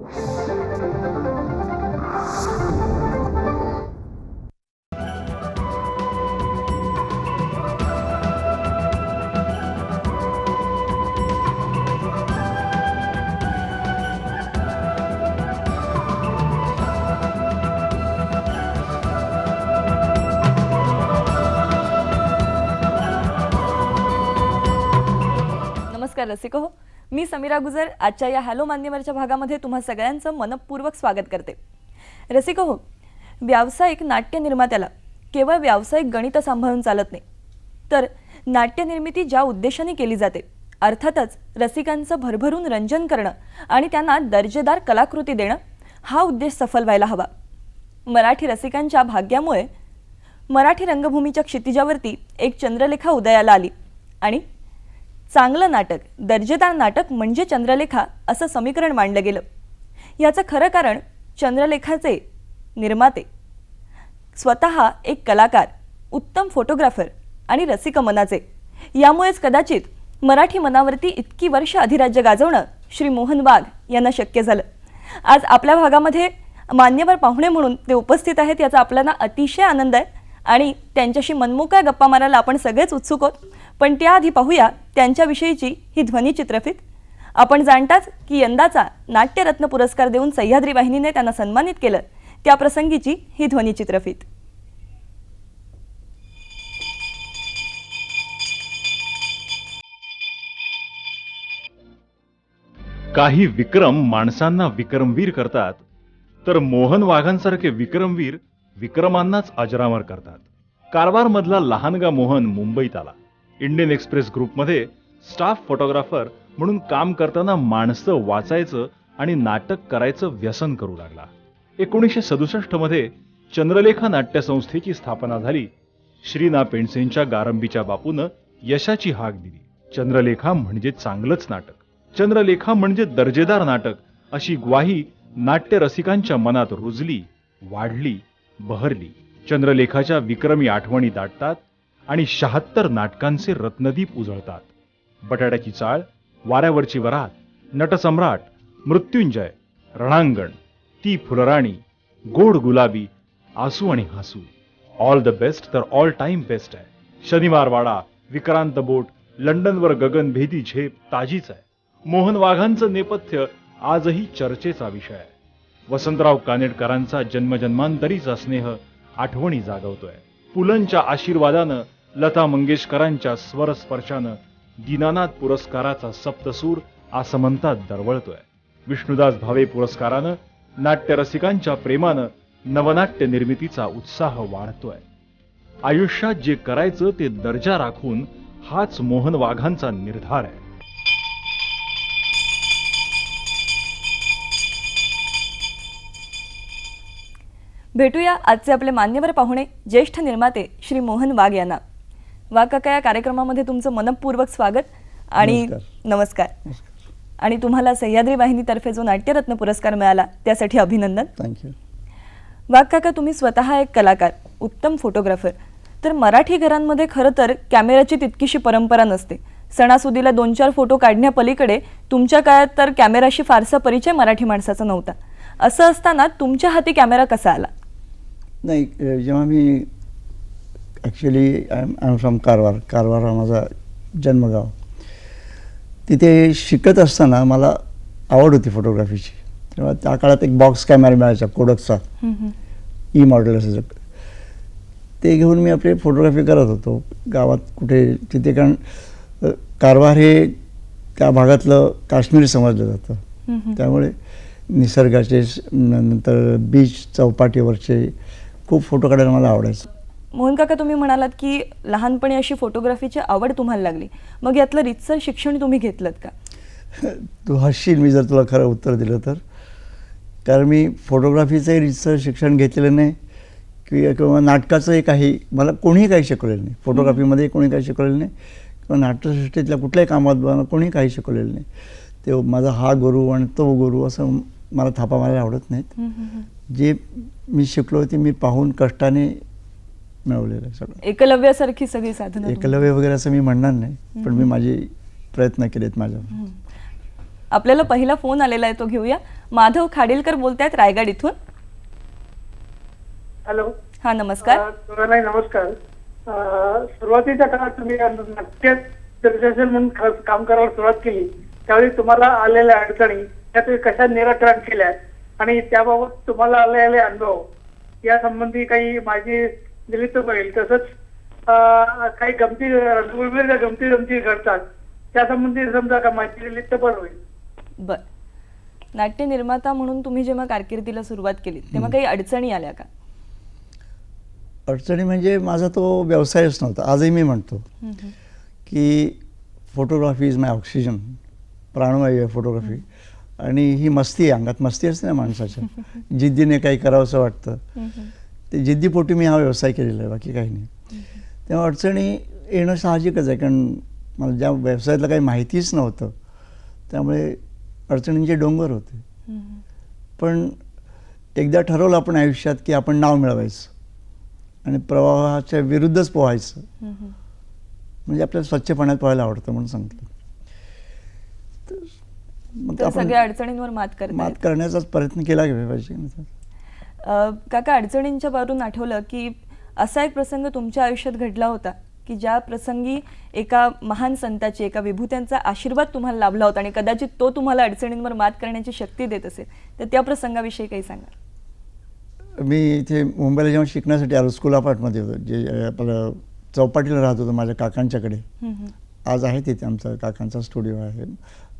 नमस्कार रसिको हो, मी समीरा गुजर आजच्या या हॅलो मान्यवरच्या भागामध्ये तुम्हा सगळ्यांचं मनपूर्वक स्वागत करते. रसिको हो, व्यावसायिक नाट्य निर्मात्याला केवळ व्यावसायिक गणित सांभाळून चालत नाही, तर नाट्य निर्मिती ज्या उद्देशाने केली जाते अर्थातच रसिकांचं भरभरून रंजन करणं आणि त्यांना दर्जेदार कलाकृती देणं हा उद्देश सफल व्हायला हवा. मराठी रसिकांच्या भाग्यामुळे मराठी रंगभूमीच्या क्षितिजावरती एक चंद्रलेखा उदयाला आली आणि चांगलं नाटक, दर्जेदार नाटक म्हणजे चंद्रलेखा असं समीकरण मांडलं गेलं. याचं खरं कारण चंद्रलेखाचे निर्माते स्वतः एक कलाकार, उत्तम फोटोग्राफर आणि रसिक मनाचे. यामुळेच कदाचित मराठी मनावरती इतकी वर्ष अधिराज्य गाजवणं श्री मोहन वाघ यांना शक्य झालं. आज आपल्या भागामध्ये मान्यवर पाहुणे म्हणून ते उपस्थित आहेत, याचा आपल्याला अतिशय आनंद आहे आणि त्यांच्याशी मनमोकळ्या गप्पा मारायला आपण सगळेच उत्सुक आहोत. पण त्याआधी पाहूया त्यांच्याविषयीची ही ध्वनिचित्रफीत. आपण जाणताच की यंदाचा नाट्यरत्न पुरस्कार देऊन सह्याद्री वाहिनीने त्यांना सन्मानित केलं, त्या प्रसंगीची ही ध्वनिचित्रफीत. काही विक्रम माणसांना विक्रमवीर करतात, तर मोहन वाघांसारखे विक्रमवीर विक्रमांनाच अजरामर करतात. कारवार मधला लहानगा मोहन मुंबईत आला. इंडियन एक्सप्रेस ग्रुपमध्ये स्टाफ फोटोग्राफर म्हणून काम करताना माणसं वाचायचं आणि नाटक करायचं व्यसन करू लागला. 1967 मध्ये चंद्रलेखा नाट्य संस्थेची स्थापना झाली. श्री ना पेंडसेंच्या गारंबीच्या बापूनं यशाची हाक दिली. चंद्रलेखा म्हणजे चांगलंच नाटक, चंद्रलेखा म्हणजे दर्जेदार नाटक अशी ग्वाही नाट्य रसिकांच्या मनात रुजली, वाढली, बहरली. चंद्रलेखाच्या विक्रमी आठवणी दाटतात आणि 76 नाटकांचे रत्नदीप उजळतात. बटाट्याची चाळ, वाऱ्यावरची वरात, नटसम्राट, मृत्युंजय, रणांगण, ती फुलराणी, गोड गुलाबी, आसू आणि हासू. ऑल द बेस्ट तर ऑल टाइम बेस्ट आहे. शनिवारवाडा, विक्रांत बोट, लंडनवर गगनभेदी झेप ताजीच आहे. मोहन वाघांचं नेपथ्य आजही चर्चेचा विषय आहे. वसंतराव कानेटकरांचा जन्मजन्मांतरीचा स्नेह आठवणी जागवतोय. पुलंच्या आशीर्वादानं, लता मंगेशकरांच्या स्वरस्पर्शानं दीनानाथ पुरस्काराचा सप्तसूर आसमंतात दरवळतोय. विष्णुदास भावे पुरस्कारानं, नाट्यरसिकांच्या प्रेमानं नवनाट्य निर्मितीचा उत्साह वाढतोय. आयुष्यात जे करायचं ते दर्जा राखून हाच मोहन वाघांचा निर्धार आहे. भेटूया आजचे आपले मान्यवर पाहुणे, ज्येष्ठ निर्माते श्री मोहन वाघ यांना. वाघ काका, या कार्यक्रमामध्ये तुमचं मनपूर्वक स्वागत आणि नमस्कार. आणि तुम्हाला सह्याद्री वाहिनीतर्फे जो नाट्यरत्न पुरस्कार मिळाला त्यासाठी अभिनंदन. थँक्यू. वाघ काका, तुम्ही स्वतः एक कलाकार, उत्तम फोटोग्राफर. तर मराठी घरांमध्ये खरं तर कॅमेऱ्याची तितकीशी परंपरा नसते. सणासुदीला 2-4 फोटो काढण्यापलीकडे तुमच्या काळात तर कॅमेराशी फारसा परिचय मराठी माणसाचा नव्हता. असं असताना तुमच्या हाती कॅमेरा कसा आला? नाही, जेव्हा मी actually I am from Karwar हा माझा जन्मगाव. तिथे शिकत असताना मला आवड होती फोटोग्राफीची. तेव्हा त्या काळात एक बॉक्स कॅमेरा मिळायचा कोडकचा, ई मॉडेल असायचं. ते घेऊन मी आपली फोटोग्राफी करत होतो गावात कुठे तिथे. कारण कारवार हे त्या भागातलं काश्मीर समजलं जातं, त्यामुळे निसर्गाचे नंतर बीच चौपाटीवरचे खूप फोटो काढायला मला आवडायचं. मोहन काका, तुम्ही म्हणालात की लहानपणी अशी फोटोग्राफीची आवड तुम्हाला लागली, मग यातलं रीतसर शिक्षण तुम्ही घेतलं का? तू हसशील मी जर तुला खरं उत्तर दिलं तर. कारण मी फोटोग्राफीचंही रीतसर शिक्षण घेतलेलं नाही किंवा नाटकाचंही काही मला कोणीही काही शिकवलेलं नाही. फोटोग्राफीमध्ये कोणी काही शिकवलेलं नाही किंवा नाट्यसृष्टीतल्या कुठल्याही कामात मला कोणी काही शिकवलेलं नाही. ते माझा हा गुरु आणि तो गुरु असं मला थापा मारायला आवडत नाहीत. जे मी शिकलो ते मी पाहून कष्टाने मिळवलेलं आहे सगळं. एकलव्यासारखी सगळी साधनं. एकलव्य वगैरे असं मी म्हणणार नाही, पण मी माझे प्रयत्न केलेत माझ्या. आपल्याला पहिला फोन आलेला आहे तो घेऊया. माधव खाडीलकर बोलतायत रायगड इथून. हॅलो. हा नमस्कार. तुम्हाला नमस्कार. सुरुवातीच्या काळात तुम्ही नाट्य दिग्दर्शन म्हणून काम करायला सुरुवात केली त्यावेळी तुम्हाला आलेल्या अडचणी त्या तुम्ही कशा निराकरण केल्या आणि त्याबाबत तुम्हाला आलेले अनुभव या संबंधी काही माहिती दिली तर होईल. तसंच काही गमती घडतात त्या संबंधी समजा का माहिती दिली तर बरं होईल. बर. नाट्य निर्माता म्हणून तुम्ही जेव्हा कारकिर्दीला सुरुवात केली तेव्हा काही अडचणी आल्या का? अडचणी म्हणजे माझा तो व्यवसायच नव्हता. आजही मी म्हणतो की फोटोग्राफी इज माय ऑक्सिजन, प्राणवायू आहे फोटोग्राफी. आणि ही मस्ती आहे, अंगात मस्ती असते ना माणसाच्या, जिद्दीने काही करावंसं वाटतं. ते जिद्दीपोटी मी हा व्यवसाय केलेला आहे, बाकी काही नाही. तेव्हा अडचणी येणं साहजिकच आहे, कारण मला ज्या व्यवसायातलं काही माहितीच नव्हतं त्यामुळे अडचणींचे डोंगर होते. पण एकदा ठरवलं आपण आयुष्यात की आपण नाव मिळवायचं आणि प्रवाहाच्या विरुद्धच पोहायचं. म्हणजे आपल्याला स्वच्छ पाण्यात पोहायला आवडतं म्हणून सांगितलं. मग तर आपण सगळ्या अडचणींवर मात मात करण्याचाच प्रयत्न केला पाहिजे. काका, अडचणींच्या बाजून आठवलं की असा एक प्रसंग तुमच्या आयुष्यात घडला होता की ज्या प्रसंगी एका महान संताची, एका विभूत्यांचा आशीर्वाद तुम्हाला लाभला होता आणि कदाचित तो तुम्हाला अडचणींवर मात करण्याची शक्ती देत असेल, तर त्या प्रसंगाविषयी काही सांगा. मी इथे मुंबईला जेव्हा शिकण्यासाठी आलो, स्कूल अपार्टमध्ये होतो, जे आपलं चौपाटीला राहत होतो माझ्या काकांच्याकडे. आज आहे तिथे आमचा काकांचा स्टुडिओ आहे.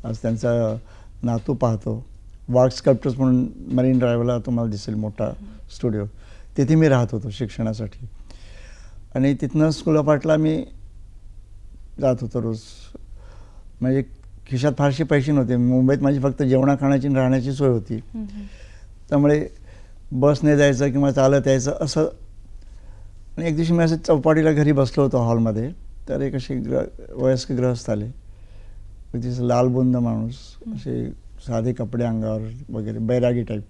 आज त्यांचा नातू पाहतो. वाघ स्कल्प्टर्स म्हणून मरीन ड्राईव्हला तुम्हाला दिसेल मोठा स्टुडिओ. तिथे मी राहत होतो शिक्षणासाठी. आणि तिथनं स्कूल अपार्टला मी जात होतो रोज. म्हणजे खिशात फारसे पैसे नव्हते. मुंबईत माझी फक्त जेवणा खाण्याची आणि राहण्याची सोय होती. त्यामुळे बसने जायचं किंवा चालत यायचं असं. आणि एक दिवशी मी असं चौपाटीला घरी बसलो होतो हॉलमध्ये, तर एक असे वयस्क गृहस्थ आले. अगदी लालबुंद माणूस, असे साधे कपडे अंगावर वगैरे, बैरागी टाईप,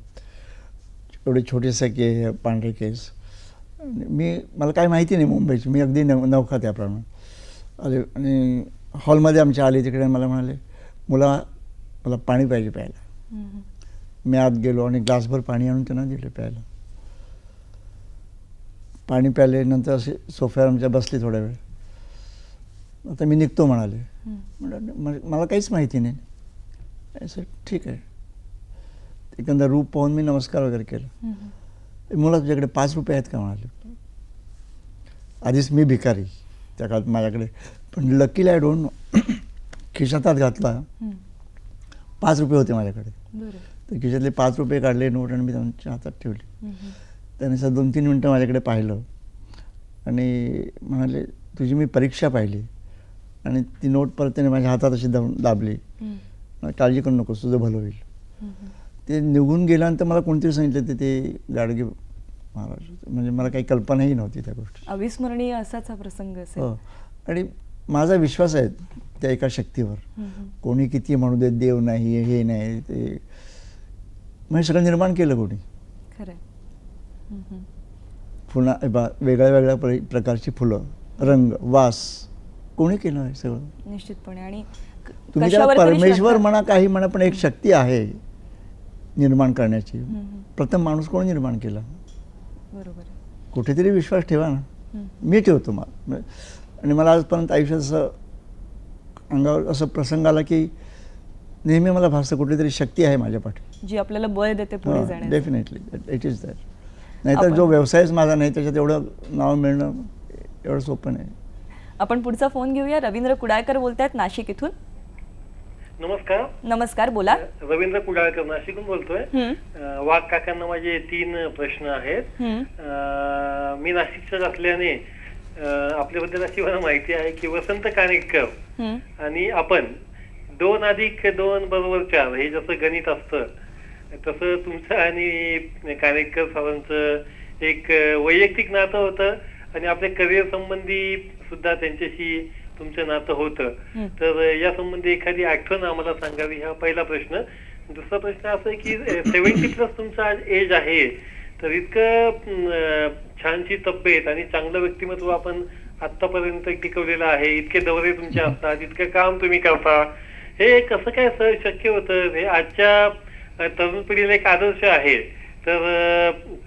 एवढे छोटेसे पांढरे केस. मला काही माहिती नाही मुंबईची, मी अगदी नवखा त्याप्रमाणे आले. आणि हॉलमध्ये आमच्या आले तिकडे मला म्हणाले, मला पाणी पाहिजे प्यायला. मी आत गेलो आणि ग्लासभर पाणी आणून त्यांना दिले प्यायला. पाणी प्यायले, नंतर असे सोफ्यावर आमच्या बसले थोड्या वेळ. आता मी निघतो म्हणाले. मला काहीच माहिती नाही. असं ठीक आहे. एकंदर रूप पाहून मी नमस्कार वगैरे केला. मुला तुझ्याकडे 5 रुपये आहेत का म्हणाले. आधीच मी भिकारी त्या काळात माझ्याकडे, पण लकीली आय डोंट नो, खिशात हात घातला, 5 रुपये होते माझ्याकडे. तर खिशातले 5 रुपये काढले नोट आणि मी त्यांच्या हातात ठेवली. त्याने 2-3 मिनटं माझ्याकडे पाहिलं आणि म्हणाले, तुझी मी परीक्षा पाहिली आणि ती नोट परत त्याने माझ्या हातात अशी दाबली. काळजी करू नकोस, तुझं भलं होईल. ते निघून गेल्यानंतर मला कोणतरी सांगितलं ते गाडगे महाराज. म्हणजे मला काही कल्पनाही नव्हती त्या गोष्टी. अविस्मरणीय असाच हा प्रसंग असेल. हो. आणि माझा विश्वास आहे त्या एका शक्तीवर. कोणी किती म्हणू दे, देव नाही, हे नाही, ते म्हणजे सगळं निर्माण केलं कोणी. खरं. पुन्हा वेगळ्या वेगळ्या प्रकारची फुलं, रंग, वास, कोणी केलं आहे सगळं निश्चितपणे. आणि तुम्ही त्याला परमेश्वर म्हणा, काही म्हणा, पण एक शक्ती आहे निर्माण करण्याची. प्रथम माणूस कोण निर्माण केला? बरोबर. कुठेतरी विश्वास ठेवा ना. मी ठेवतो मला. आणि मला आजपर्यंत आयुष्यात असं अंगावर असं प्रसंग आला की नेहमी मला भासतं कुठेतरी शक्ती आहे माझ्या पाठी, जी आपल्याला बळ देते पुढे जाण्यासाठी. Definitely it is that. नाहीतर जो व्यवसायच माझा नाही त्याच्यात एवढं नाव मिळणं एवढं सोपं नाही. आपण पुढचा फोन घेऊया. रवींद्र कुडाळकर बोलतायत नाशिक इथून. नमस्कार. नमस्कार, बोला. रवींद्र कुडाळकर नाशिकहून बोलतोय. वाघ काकांना माझे 3 प्रश्न आहेत. मी नाशिकचाच असल्याने आपल्याबद्दल अशी मला माहिती आहे की वसंत कानेटकर आणि आपण 2 + 2 = 4 हे जसं गणित असतं तसं तुमचं आणि कानेटकर साहेबांचं एक वैयक्तिक नातं होतं आणि आपल्या करिअर संबंधी सुद्धा त्यांच्याशी तुमचं नातं होतं. तर या संबंधी एखादी आठवण आम्हाला सांगावी, हा पहिला प्रश्न. दुसरा प्रश्न असा आहे की 70+ तुमचं आज एज आहे, तर इतकं छानशी तब्येत आणि चांगलं व्यक्तिमत्व आपण आतापर्यंत टिकवलेलं आहे. इतके दौरे तुमचे असतात, इतकं काम तुम्ही करता, हे कसं काय सर शक्य होतं? हे आजच्या तरुण पिढीला एक आदर्श आहे, तर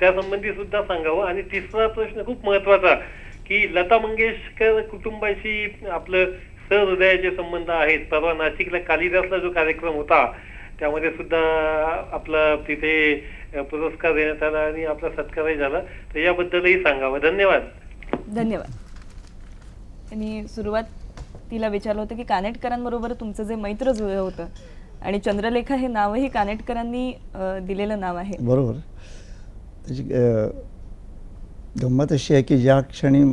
त्या संबंधी सुद्धा सांगावं. आणि तिसरा प्रश्न खूप महत्वाचा, की लता मंगेशकर कुटुंबाशी आपलं सहृदयाचे संबंध आहेत. परवा नाशिकला कालिदासला जो कार्यक्रम होता त्यामध्ये सुद्धा आपला तिथे पुरस्कार देण्यात आला आणि आपला सत्कारही झाला, तर याबद्दलही सांगावं. धन्यवाद. धन्यवाद. आणि सुरुवातीला विचारलं होतं की कानेटकरांबरोबर तुमचं जे मैत्र जुळलं होतं, आणि चंद्रलेखा हे नावही कानेटकरांनी दिलेलं नाव आहे. बरोबर. त्याची गंमत अशी आहे की ज्या क्षणी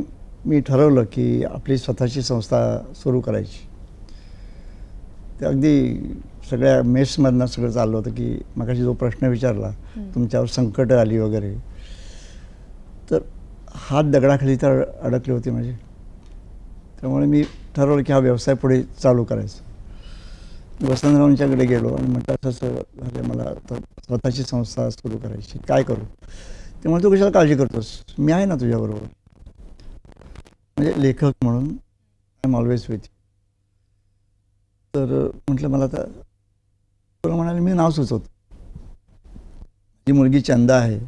मी ठरवलं की आपली स्वतःची संस्था सुरू करायची, ते अगदी सगळ्या मेसमधनं सगळं चाललं होतं की मगाशी जो प्रश्न विचारला तुमच्यावर संकट आली वगैरे, तर हात दगडाखाली तर अडकले होते माझे. त्यामुळे मी ठरवलं की हा व्यवसाय पुढे चालू करायचा. वसंतरावांच्याकडे गेलो आणि म्हटलं असं झालं, मला आता स्वतःची संस्था सुरू करायची, काय करू? ते म्हणतो, कशाला काळजी करतोस, मी आहे ना तुझ्याबरोबर. म्हणजे लेखक म्हणून आय एम ऑलवेज विथ. तर म्हटलं मला आता, तुला म्हणाले मी नाव सुचवतो. जी मुलगी चंदा आहे,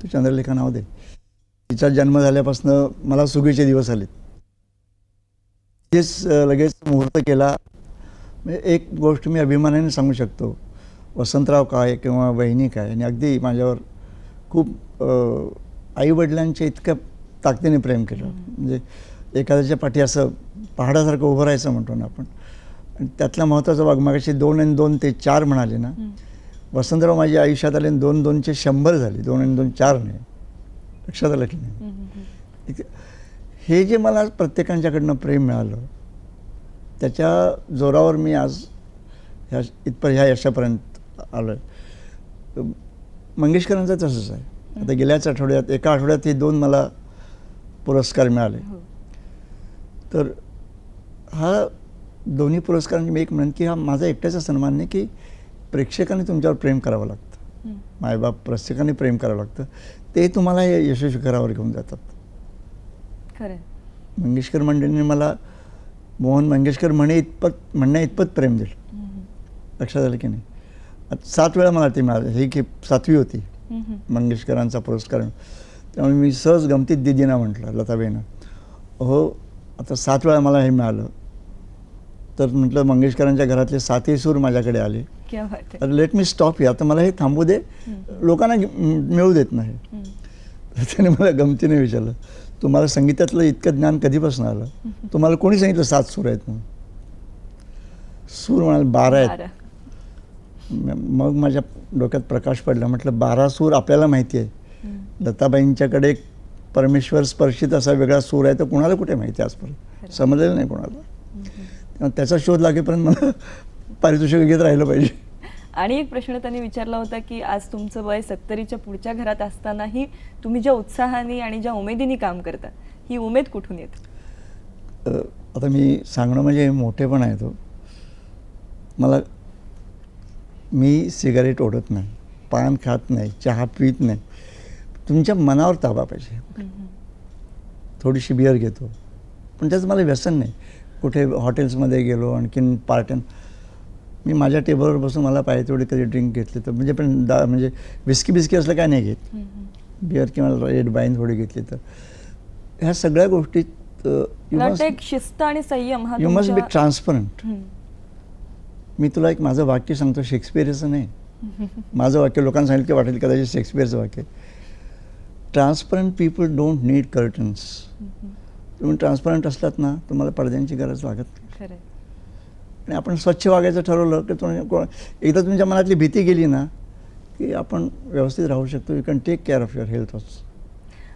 तू चंद्रलेखा नाव दे. तिचा जन्म झाल्यापासून मला सुगीचे दिवस आलेत. तेच लगेच मुहूर्त केला. म्हणजे एक गोष्ट मी अभिमानाने सांगू शकतो, वसंतराव काय किंवा वहिनी काय, आणि अगदी माझ्यावर खूप आईवडिलांच्या इतक्या ताकदीने प्रेम केलं. म्हणजे एखाद्याच्या पाठी असं पहाडासारखं उभं राहायचं म्हणतो ना आपण. आणि त्यातला महत्त्वाचा भाग, मागाशी 2 आणि 2 ते 4 म्हणाले ना, वसंतराव माझ्या आयुष्यात आले आणि 2 2 चे 100 झाले. 2 आणि 2 4 नाही. लक्षात आलं की नाही? हे जे मला प्रत्येकांच्याकडनं प्रेम मिळालं, त्याच्या जोरावर मी आज ह्या यशापर्यंत आलो आहे. मंगेशकरांचं तसंच आहे. आता गेल्याच आठवड्यात, एका आठवड्यात हे 2 मला पुरस्कार मिळाले. तर हा दोन्ही पुरस्कारांची मी एक म्हणेन की हा माझा एकट्याचा सन्मान नाही, की प्रेक्षकांनी तुमच्यावर प्रेम करावं लागतं, मायबाप प्रत्येकाने प्रेम करावं लागतं, ते तुम्हाला यशस्वी शिखरावर घेऊन जातात. खरं. मंगेशकर मंडळींनी मला मोहन मंगेशकर म्हणण्या इतपत प्रेम दिलं. लक्षात आलं की नाही? आता 7 वेळा मला ते मिळालं. ही की 7वी होती मंगेशकरांचा पुरस्कार. त्यामुळे मी सहज गमतीत दिदीना म्हटलं, लताबाईंना, हो आता 7 वेळा मला हे मिळालं. तर म्हटलं मंगेशकरांच्या घरातले 7ही सूर माझ्याकडे आले. क्या बात आहे. तर लेट मी स्टॉप. आता मला हे थांबू दे, लोकांना मिळू देत नाही. तर त्याने मला गमतीने विचारलं, तुम्हाला संगीतातलं इतकं ज्ञान कधीपासून आलं? तुम्हाला कोणी सांगितलं 7 सूर आहेत म्हणून? सूर म्हणाले 12 आहेत. मग माझ्या डोक्यात प्रकाश पडला. म्हटलं 12 सूर आपल्याला माहिती आहे, लताबाईंच्याकडे परमेश्वर स्पर्शित असा वेगळा सूर आहे, तर कुणाला कुठे माहिती आजपर्यंत? समजलेलं नाही कोणाला. त्याचा शोध लागेपर्यंत मला पारितोषिक घेत राहिलं पाहिजे. आणि एक प्रश्न त्यांनी विचारला होता की आज तुमचं वय 70च्या पुढच्या घरात असतानाही तुम्ही ज्या उत्साहाने आणि ज्या उमेदीने काम करता, ही उमेद कुठून येते? आता मी सांगणं म्हणजे मोठेपण आहे तो. मी सिगारेट ओढत नाही, पान खात नाही, चहा पित नाही. तुमच्या मनावर ताबा पाहिजे. थोडीशी बिअर घेतो, पण त्याचं मला व्यसन नाही. कुठे हॉटेल्समध्ये गेलो, आणखीन पार्ट्यां, मी माझ्या टेबलवर बसून मला पाहिजे तेवढे कधी ड्रिंक घेतले तर, म्हणजे पण म्हणजे विस्की असलं काय नाही घेत. बिअर किंवा रेड वाईन थोडी घेतली तर. ह्या सगळ्या गोष्टीत एक शिस्त आणि संयम हा यू मस्ट बी ट्रान्सपरंट. मी तुला एक माझं वाक्य सांगतो, शेक्सपियरचं नाही, माझं वाक्य लोकांना सांगितलं की वाटेल कदाचित शेक्सपियरचं वाक्य. Transparent people don't need curtains. तुम्ही ट्रान्सपरंट असलात ना, तुम्हाला पडद्यांची गरज लागत नाही. आणि आपण स्वच्छ वागायचं ठरवलं की एकदा तुमच्या मनातली भीती गेली ना, की आपण व्यवस्थित राहू शकतो. You can take care of your health also.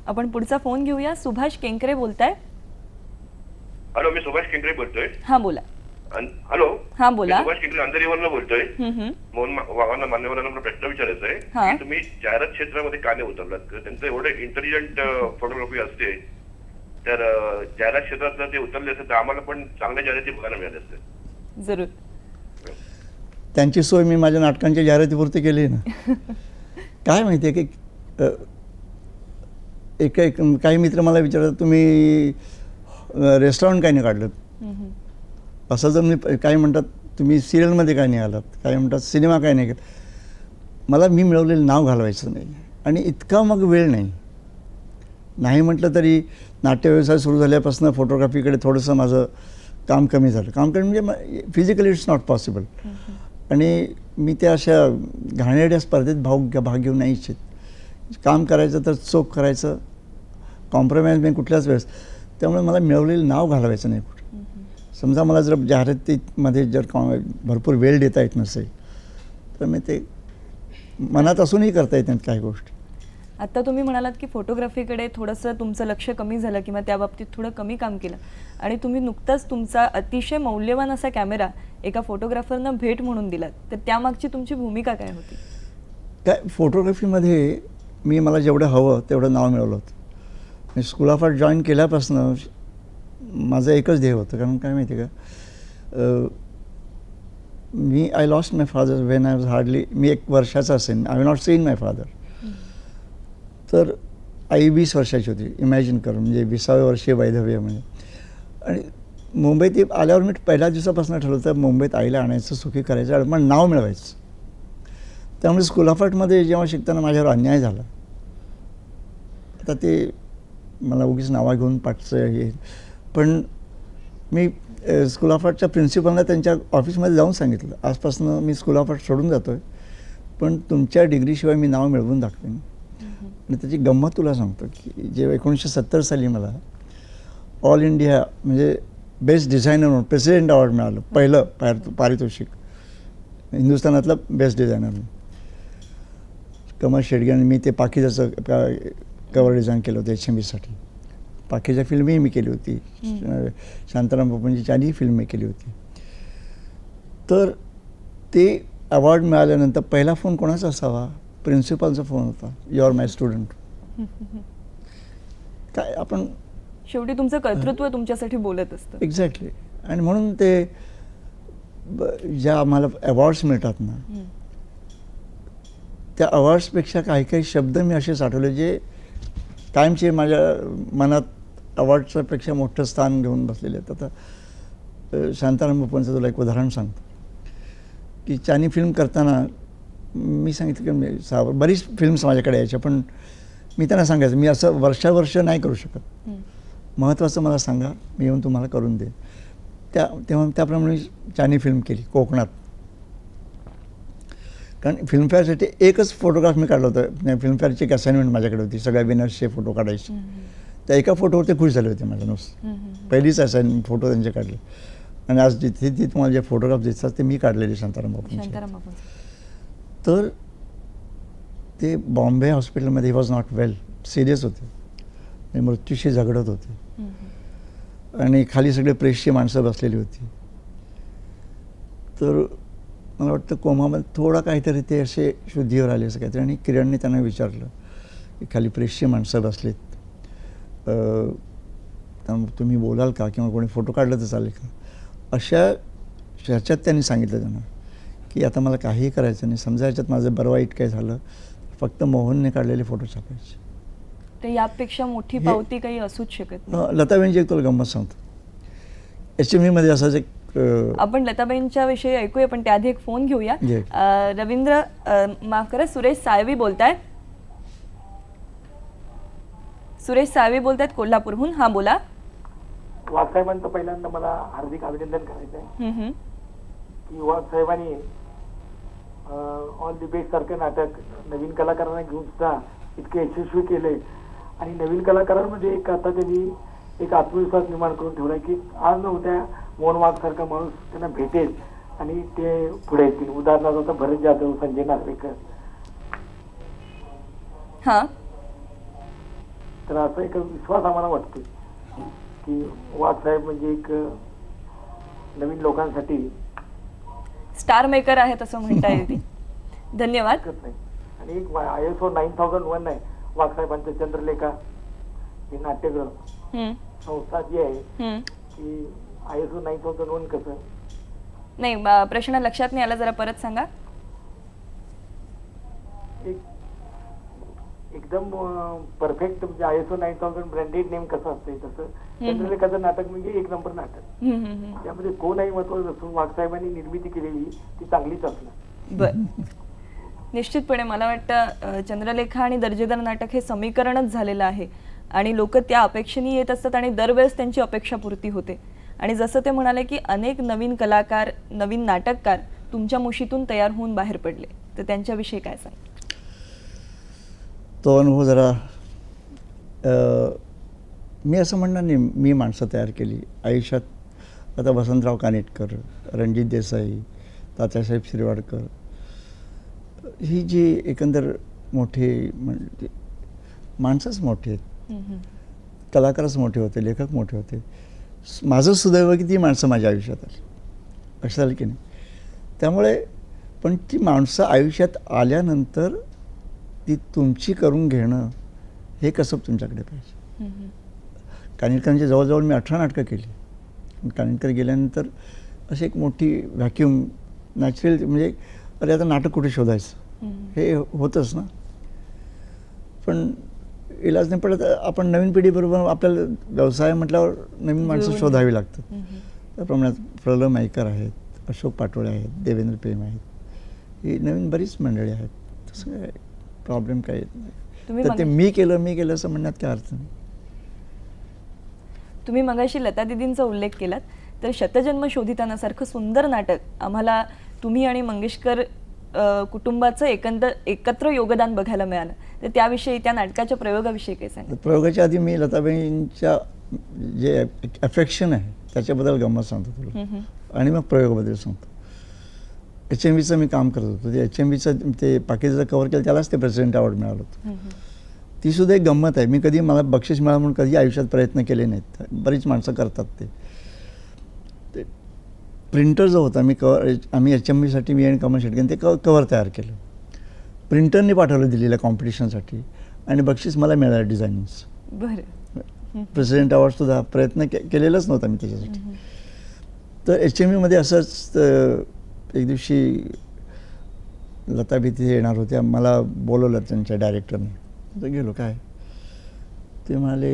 आपण पुढचा फोन घेऊया. सुभाष केंकरे बोलताय. हॅलो, मी सुभाष केंकरे बोलतोय. हा बोला. हॅलो, हा बोला. सुभाष केंकरे अंधेरीवरनं बोलतोय. मोहन वाघांना मान्यवरांना प्रश्न विचारायचा आहे की तुम्ही जाहिरात क्षेत्रामध्ये का नाही उतरलात? त्यांचं एवढं इंटेलिजंट फोटोग्राफी असते, तर जाहिरात क्षेत्रात ते उतरले असते तर आम्हाला पण चांगल्या जाहिराती बघायला मिळाल्या असते. जरूर. त्यांची सोय मी माझ्या नाटकांच्या जाहिरातीपुरती केली ना. काय माहिती आहे की काही मित्र मला विचारतात, तुम्ही रेस्टॉरंट काय नाही काढलं? असं जर मी, काही म्हणतात तुम्ही सिरियलमध्ये काय नाही आलात, काय म्हणतात सिनेमा काय नाही केला. मला मी मिळवलेलं नाव घालवायचं नाही. आणि इतका मग वेळ नाही म्हटलं तरी नाट्यव्यवसाय सुरू झाल्यापासून फोटोग्राफीकडे थोडंसं माझं काम कमी झालं. काम कमी म्हणजे फिजिकली इट्स नॉट पॉसिबल. आणि मी त्या अशा घाणेरड्या स्पर्धेत भाग घेऊ नाही इच्छित. काम करायचं तर चोख करायचं, कॉम्प्रोमाइज नाही कुठल्याच वेळेस. त्यामुळे मला मिळवलेलं नाव घालवायचं नाही कुठे. समजा मला जर जाहिरातीमध्ये जर भरपूर वेळ देता येत नसेल तर मी ते मनात असूनही करता येत नाहीत काही गोष्टी. आता तुम्ही म्हणालात की फोटोग्राफीकडे थोडंसं तुमचं लक्ष कमी झालं किंवा त्या बाबतीत थोडं कमी काम केलं, आणि तुम्ही नुकताच तुमचा अतिशय मौल्यवान असा कॅमेरा एका फोटोग्राफरनं भेट म्हणून दिलात, तर त्यामागची तुमची भूमिका काय होती? काय फोटोग्राफीमध्ये मला जेवढं हवं तेवढं नाव मिळवलं होतं. मी स्कूल ऑफ आर्ट जॉईन केल्यापासून माझं एकच ध्येय होतं. कारण काय माहिती आहे का, I lost my father when I was hardly, मी 1 वर्षाचा असेल, I have not seen my father. तर आई 20 वर्षाची होती, इमॅजिन करून, म्हणजे 20व्या वर्षी वैधव्य म्हणजे. आणि मुंबईत आल्यावर मी पहिल्या दिवसापासून ठरवलं होतं मुंबईत आईला आणायचं, सुखी करायचं आणि मला नाव मिळवायचं. त्यामुळे स्कूल ऑफ आर्टमध्ये जेव्हा शिकताना माझ्यावर अन्याय झाला. आता ते मला उगीच नावा घेऊन पाठचं हे, पण मी स्कूल ऑफ आर्टच्या प्रिन्सिपलला त्यांच्या ऑफिसमध्ये जाऊन सांगितलं, आजपासून मी स्कूल ऑफ आर्ट सोडून जातो आहे, पण तुमच्या डिग्रीशिवाय मी नाव मिळवून दाखवेन. आणि त्याची गंमत तुला सांगतो की जेव्हा 1970 साली मला ऑल इंडिया म्हणजे बेस्ट डिझायनर म्हणून प्रेसिडेंट अवॉर्ड मिळालं, पहिलं पारितोषिक हिंदुस्थानातलं बेस्ट डिझायनर म्हणून. कमल शेडगे मी ते पाकिजाचं कवर डिझाईन केलं होतं HMVसाठी. पाकिजा फिल्मही मी केली होती, शांताराम बापूंची 4ही फिल्म मी केली होती. तर ते अवॉर्ड मिळाल्यानंतर पहिला फोन कोणाचा असावा? प्रिन्सिपलचा फोन होता, यू आर माय स्टुडंट. काय आपण शेवटी तुमचं कर्तृत्व तुमच्यासाठी बोलत असतं. एक्झॅक्टली. आणि म्हणून ते ज्या आम्हाला अवॉर्ड्स मिळतात ना, त्या अवॉर्ड्सपेक्षा काही काही शब्द मी असे साठवले जे कायमचे माझ्या मनात अवॉर्ड्सच्या पेक्षा मोठं स्थान घेऊन बसलेले आहेत. आता शांताराम बापूंचं तुला एक उदाहरण सांगतो की चानी फिल्म करताना मी सांगितलं की बरीच फिल्म्स माझ्याकडे यायच्या, पण मी त्यांना सांगायचं मी असं वर्षावर्ष नाही करू शकत, महत्त्वाचं मला सांगा, मी येऊन तुम्हाला करून देईन. तेव्हा त्याप्रमाणे चानी फिल्म केली कोकणात. कारण फिल्मफेअरसाठी एकच फोटोग्राफ मी काढलं होतं. फिल्मफेअरची एक असाइनमेंट माझ्याकडे होती, सगळ्या विनर्सचे फोटो काढायचे. त्या एका फोटोवर ते खुश झाले होते माझ्या नुसतं. पहिलीच असाइनमेंट फोटो त्यांचे काढले. आणि आज जिथे ती तुम्हाला जे फोटोग्राफ दिसतात ते मी काढलेले शांताराम बापूंचे. तर ते बॉम्बे हॉस्पिटलमध्ये he was not well, serious होते, मृत्यूशी झगडत होते. आणि खाली सगळे प्रेसची माणसं बसलेली होती. तर मला वाटतं कोमामध्ये थोडा काहीतरी ते असे शुद्धीवर आले असं काहीतरी. आणि किरणने त्यांना विचारलं की खाली प्रेसची माणसं बसलीत, त्यामुळे तुम्ही बोलाल का, किंवा कोणी फोटो काढलं तर चालेल का. अशा ह्याच्यात त्यांनी सांगितलं त्यांना की आता मला काहीही करायचं नाही, समजा याच्यात माझं बरं वाईट काय झालं, फक्त मोहनने काढलेले फोटो छापायचे. तर यापेक्षा मोठी पावती काही असूच शकत नाही. लताबाईंची एक तुला गंमत सांगतो. HMVमध्ये असाच एक आपण लताबाईंच्या विषयी ऐकूया, पण त्याआधी एक फोन घेऊया. रवींद्र माफ करा, सुरेश साळवी बोलतायत. सुरेश साळवी बोलतायत कोल्हापूरहून. हा बोला. वाघसाहेबांचं पहिल्यांदा मला हार्दिक अभिनंदन करायचं आहे की वाघसाहेबांनी ऑल दी बेस्ट सारखं नाटक नवीन कलाकारांना घेऊन सुद्धा इतके यशस्वी केले. आणि नवीन कलाकारांमध्ये एक आता त्यांनी एक आत्मविश्वास निर्माण करून ठेवला की आज न उद्या मोहन वाघ सारखा माणूस त्यांना भेटेल आणि ते पुढे येतील. उदाहरणार्थ आता भरत जाधव, संजय नार्वेकर. हा, तर असा एक विश्वास आम्हाला वाटतो की वाघसाहेब म्हणजे एक नवीन लोकांसाठी स्टार मेकर आहेत असं म्हणता येईल. धन्यवाद. नाही. आणि एक ISO 9001 आहे वाघसाहेबांचं, चंद्रलेखा हे नाट्यगृह संस्था जी आहे की ISO 9001 कसं. नाही, प्रश्न लक्षात नाही आला, जरा परत सांगा. एकदम परफेक्ट म्हणजे ISO 9000 ब्रँडेड नेम कसं असतंय तसं चंद्रलेखाचं नाटक म्हणजे एक नंबर नाटक. त्यामध्ये कोणही महत्वाचं नसून वाघसाहेबांनी निर्मिती केलेली ती चांगलीच असणार. बर, निश्चितपणे मला वाटतं चंद्रलेखा आणि दर्जेदार नाटक हे समीकरणच झालेलं आहे आणि लोक त्या अपेक्षेने येत असतात आणि दरवेळेस त्यांची अपेक्षा पूर्ती होते. आणि जसं ते म्हणाले की अनेक नवीन कलाकार, नवीन नाटककार तुमच्या मुशीतून तयार होऊन बाहेर पडले, तर त्यांच्याविषयी काय सांग? तो अनुभव जरा मी असं म्हणणार नाही मी माणसं तयार केली आयुष्यात. आता वसंतराव कानेटकर, रणजित देसाई, तात्यासाहेब शिरवाडकर, ही जी एकंदर मोठे म्हणजे माणसंच मोठी आहेत, कलाकारच मोठे होते, लेखक मोठे होते. माझं सुदैव की ती माणसं माझ्या आयुष्यात आली, असं झालं की नाही. त्यामुळे पण ती माणसं आयुष्यात आल्यानंतर ती तुमची करून घेणं हे कसं तुमच्याकडे पाहिजे. कानेटकरांच्या जवळजवळ मी 18 नाटकं केली. कानेटकर गेल्यानंतर अशी एक मोठी व्हॅक्यूम नॅचरल म्हणजे अरे आता नाटक कुठे शोधायचं हे होतंच ना. पण इलाज नाही पडत. आपण नवीन पिढीबरोबर आपल्याला व्यवसाय म्हटल्यावर नवीन माणसं शोधावी लागतात. त्याप्रमाणे प्रल्हाद माईकर आहेत, अशोक पाटोळे आहेत, देवेंद्र प्रेम आहेत, ही नवीन बरीच मंडळी आहेत. तसं काय प्रॉब्लेम काय येत नाही. तर ते मी केलं असं म्हणण्यात काय अर्थ नाही. तुम्ही मगाशी लता दीदींचा उल्लेख केलात, तर शतजन्म शोधितानासारखं सुंदर नाटक आम्हाला तुम्ही आणि मंगेशकर कुटुंबाचं एकत्र योगदान बघायला मिळालं, तर त्याविषयी, त्या नाटकाच्या प्रयोगाविषयी काय सांगा? प्रयोगाच्या आधी मी लताबाईंच्या जे अफेक्शन आहे त्याच्याबद्दल गंमत सांगतो तुला आणि मग प्रयोगाबद्दल सांगतो. HMVचं मी काम करत होतो. ते HMVचं ते पाकिस्तानचं कव्हर केलं, त्यालाच ते प्रेसिडेंट अवॉर्ड मिळालं होतं. ती सुद्धा एक गंमत आहे. मी कधी मला बक्षीस मिळालं म्हणून कधी आयुष्यात प्रयत्न केले नाहीत. बरीच माणसं करतात ते. प्रिंटर जो होता आम्ही HMVसाठी मी आणि कमल शेटकन ते कव्हर तयार केलं. प्रिंटरने पाठवलं दिल्लीला कॉम्पिटिशनसाठी आणि बक्षीस मला मिळालं डिझायनिंगचं. बरं. प्रेसिडेंट अवॉर्डसुद्धा प्रयत्न केलेलाच नव्हता मी त्याच्यासाठी. तर HMVमध्ये असंच एक दिवशी लताबाई तिथे येणार होत्या. मला बोलवलं त्यांच्या डायरेक्टरने. तर गेलो. काय ते म्हणाले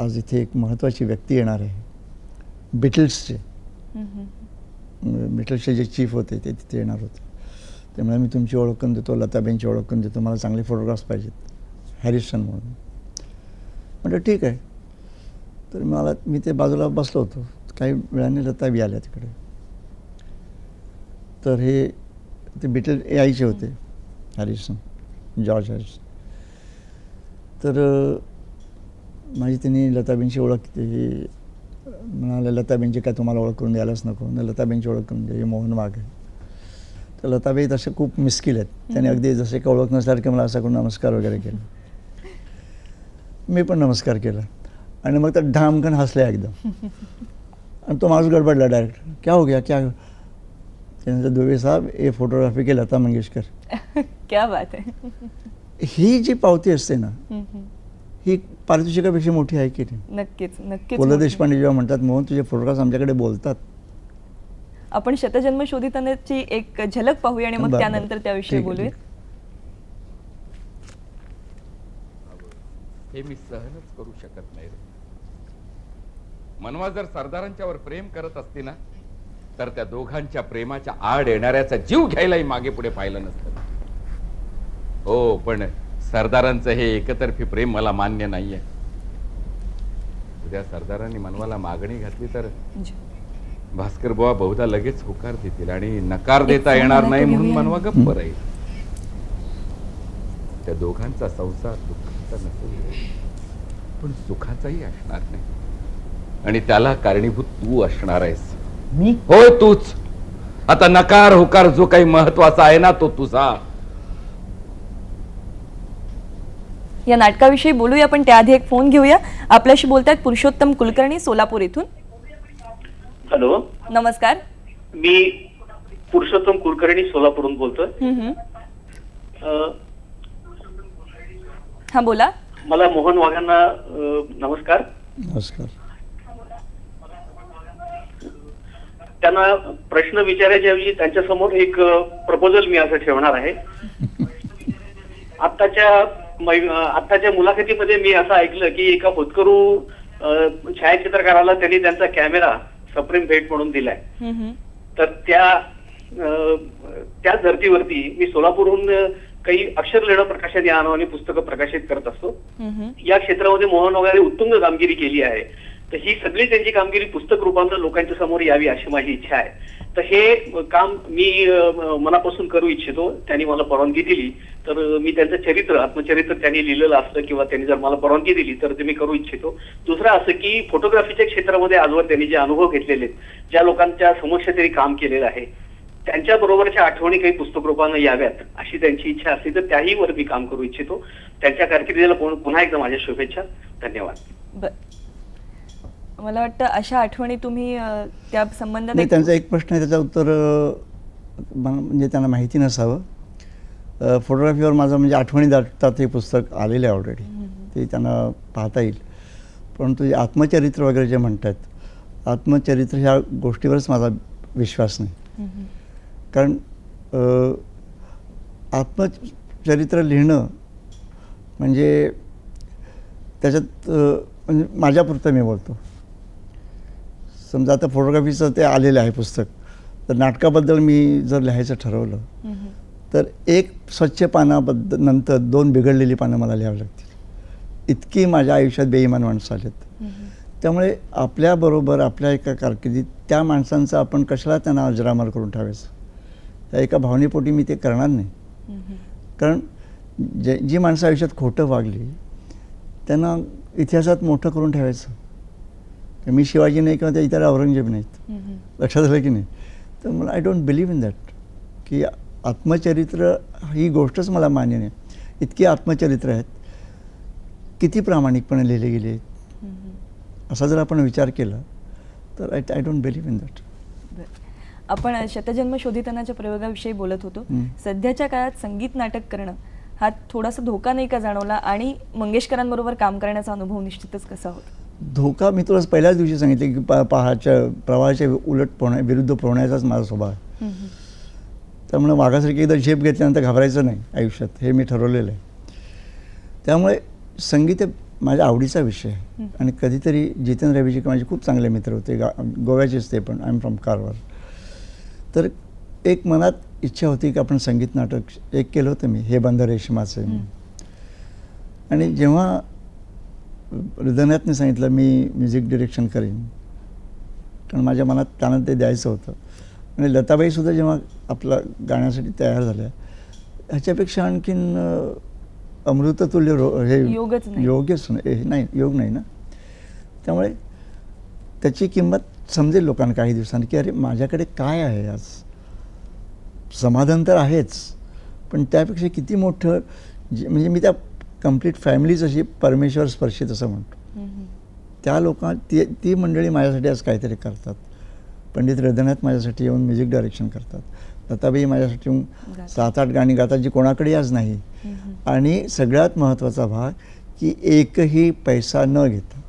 आज इथे एक महत्त्वाची व्यक्ती येणार आहे, बिटल्सचे. बिटल्सचे जे चीफ होते ते तिथे येणार होते. त्यामुळे मी तुमची ओळख करून देतो, लताबाईंची ओळख करून देतो, मला चांगले फोटोग्राफ्स पाहिजेत, हॅरिसन म्हणून. म्हटलं ठीक आहे. तर मी ते बाजूला बसलो होतो. काही वेळाने लताबाई आल्या तिकडे. तर हे ते बिटल AIचे होते, हॅरिसन, जॉर्ज हॅरिसन. तर माझी त्यांनी लताबाईंची ओळख केली. म्हणाले लताबाईंची काय तुम्हाला ओळख करून द्यायलाच नको, न लताबाईंची ओळख करून द्या, हे मोहन वाघ आहे. तर लताबाई तसे खूप मिस्किल आहेत. त्याने अगदी जसे काही ओळख नसल्यासारखे मला असं करून नमस्कार वगैरे केला. मी पण नमस्कार केला आणि मग तर ढामकन हसले एकदम. आणि तो माणूस गडबडला डायरेक्ट. क्या हो गया क्या? त्यानंतर दुबे साहेब हे फोटोग्राफी के लता मंगेशकर. क्या बात आहे. ही जी पावती असते ना, ही पारितोषिकापेक्षा मोठी आहे की नाही? नक्कीच नक्कीच. पु ल देशपांडे जेव्हा म्हणतात मोहन तुझे फोटोग्राफ्स आमच्याकडे बोलतात. आपण शतजन्म शोधितानाची एक झलक पाहूया आणि मग त्यानंतर त्याविषयी बोलूया. हे मी सहनच करू शकत नाही. मनवा जर सरदारांच्यावर प्रेम करत असती ना, तर त्या दोघांच्या प्रेमाच्या आड येणाऱ्याचा जीव घ्यायलाही मागे पुढे पाहिलं नसतं. हो, पण सरदारांचं हे एकतर्फी प्रेम मला मान्य नाहीये. उद्या सरदारांनी मनवाला मागणी घातली तर भास्कर बुवा बहुधा लगेच होकार देतील आणि नकार देता येणार नाही म्हणून मनवा गप्प राहील. त्या दोघांचा संसार दुःखाचा नसेल पण सुखाचाही असणार नाही आणि त्याला कारणीभूत तू असणार आहेस. मी? होय, तूच. आता नकार होकार जो काही महत्वाचा आहे ना, तो तुझा. या नाटकाविषयी बोलूया, पण त्याआधी एक फोन घेऊया. आपल्याशी बोलतायत पुरुषोत्तम कुलकर्णी सोलापूर इथून. हॅलो, नमस्कार. मी पुरुषोत्तम कुलकर्णी सोलापूरहून बोलतोय. हा बोला. मला मोहन वाघांना नमस्कार. नमस्कार. त्यांना प्रश्न विचारायच्या ऐवजी त्यांच्या समोर एक प्रपोजल मी असं ठेवणार आहे. आत्ताच्या मुलाखतीमध्ये मी असं ऐकलं की एका होतकरू छायाचित्रकाराला त्यांनी त्यांचा कॅमेरा सप्रेम भेट म्हणून दिलाय. तर त्या धर्तीवरती मी सोलापूरहून काही अक्षर लेणं प्रकाशन या नावाने पुस्तकं प्रकाशित करत असतो. या क्षेत्रामध्ये मोहन वगैरे उत्तुंग कामगिरी केली आहे. तर ही सगळी त्यांची कामगिरी पुस्तक रूपानं लोकांच्या समोर यावी अशी माझी इच्छा आहे. तर हे काम मी मनापासून करू इच्छितो. त्यांनी मला परवानगी दिली तर मी त्यांचं चरित्र, आत्मचरित्र त्यांनी लिहिलेलं असलं किंवा त्यांनी जर मला परवानगी दिली तर ते मी करू इच्छितो. दुसरं असं की फोटोग्राफीच्या क्षेत्रामध्ये आजवर त्यांनी जे अनुभव घेतलेले आहेत, ज्या लोकांच्या समक्ष त्यांनी काम केलेलं आहे, त्यांच्या बरोबरच्या आठवणी काही पुस्तक रूपानं याव्यात अशी त्यांची इच्छा असली तर त्याही वर मी काम करू इच्छितो. त्यांच्या कारकिर्दीला पुन्हा एकदा माझ्या शुभेच्छा. धन्यवाद. मला वाटतं अशा आठवणी तुम्ही त्या संबंधात नाही, त्यांचा एक प्रश्न आहे, त्याचं उत्तर म्हणजे त्यांना माहिती नसावं. फोटोग्राफीवर माझं म्हणजे आठवणी दाटतात हे पुस्तक आलेलं आहे ऑलरेडी, ते त्यांना पाहता येईल. परंतु जे आत्मचरित्र वगैरे जे म्हणतात, आत्मचरित्र ह्या गोष्टीवरच माझा विश्वास नाही. कारण आत्मचरित्र लिहिणं म्हणजे त्याच्यात म्हणजे माझ्यापुरतं मी बोलतो. समजा आता फोटोग्राफीचं ते आलेलं आहे पुस्तक, तर नाटकाबद्दल मी जर लिहायचं ठरवलं तर एक स्वच्छ पानाबद्दल नंतर 2 बिघडलेली पानं मला लिहावी लागतील. इतकी माझ्या आयुष्यात बेईमान माणसं आलेत. त्यामुळे आपल्याबरोबर आपल्या एका कारकिर्दीत त्या माणसांचं आपण कशाला त्यांना अजरामर करून ठेवायचं, त्या एका भावनेपोटी मी ते करणार नाही. कारण जी माणसं आयुष्यात खोटं वागली त्यांना इतिहासात मोठं करून ठेवायचं. मी शिवाजी नाही किंवा त्या इतर औरंगजेब नाहीत, लक्षात आलं की नाही. तर मला I don't believe in that की आत्मचरित्र ही गोष्टच मला मान्य नाही. इतकी आत्मचरित्र आहेत, किती प्रामाणिकपणे लिहिले गेले आहेत, असा जर आपण विचार केला तर I don't believe in that. आपण शतजन्म शोधितानाच्या प्रयोगाविषयी बोलत होतो. सध्याच्या काळात संगीत नाटक करणं हा थोडासा धोका नाही का जाणवला, आणि मंगेशकरांबरोबर काम करण्याचा अनुभव निश्चितच कसा होता? धोका मी तुला पहिल्याच दिवशी सांगितले की प्रवाहाच्या उलट विरुद्ध पोहण्याचाच माझा स्वभाव आहे. त्यामुळे वाघासारखी एकदा झेप घेतल्यानंतर घाबरायचं नाही आयुष्यात, हे मी ठरवलेलं आहे. त्यामुळे संगीत माझ्या आवडीचा विषय आहे. आणि कधीतरी जितेंद्र रवीजी माझे खूप चांगले मित्र होते, गोव्याचेच ते, पण आय एम फ्रॉम कारवार. तर एक मनात इच्छा होती की आपण संगीत नाटक एक केलं होतं मी, हे बंध रेशमाचे. आणि जेव्हा हृदयनाथने सांगितलं मी म्युझिक डिरेक्शन करीन, कारण माझ्या मनात त्यांना ते द्यायचं होतं. आणि लताबाईसुद्धा जेव्हा आपल्या गाण्यासाठी तयार झाल्या, ह्याच्यापेक्षा आणखीन अमृततुल्य हे योगच नाही, योग नाही ना. त्यामुळे त्याची किंमत समजेल लोकांना काही दिवसांनी की अरे माझ्याकडे काय आहे आज. समाधान तर आहेच, पण त्यापेक्षा किती मोठं म्हणजे मी त्या कंप्लीट फॅमिलीच अशी परमेश्वर स्पर्शित असं म्हणतो. त्या ती मंडळी माझ्यासाठी आज काहीतरी करतात. पंडित हृदयनाथ माझ्यासाठी येऊन म्युझिक डायरेक्शन करतात. लताबाई माझ्यासाठी येऊन 7-8 गाणी गातात जी कोणाकडे आज नाही. आणि सगळ्यात महत्त्वाचा भाग की एकही पैसा न घेता.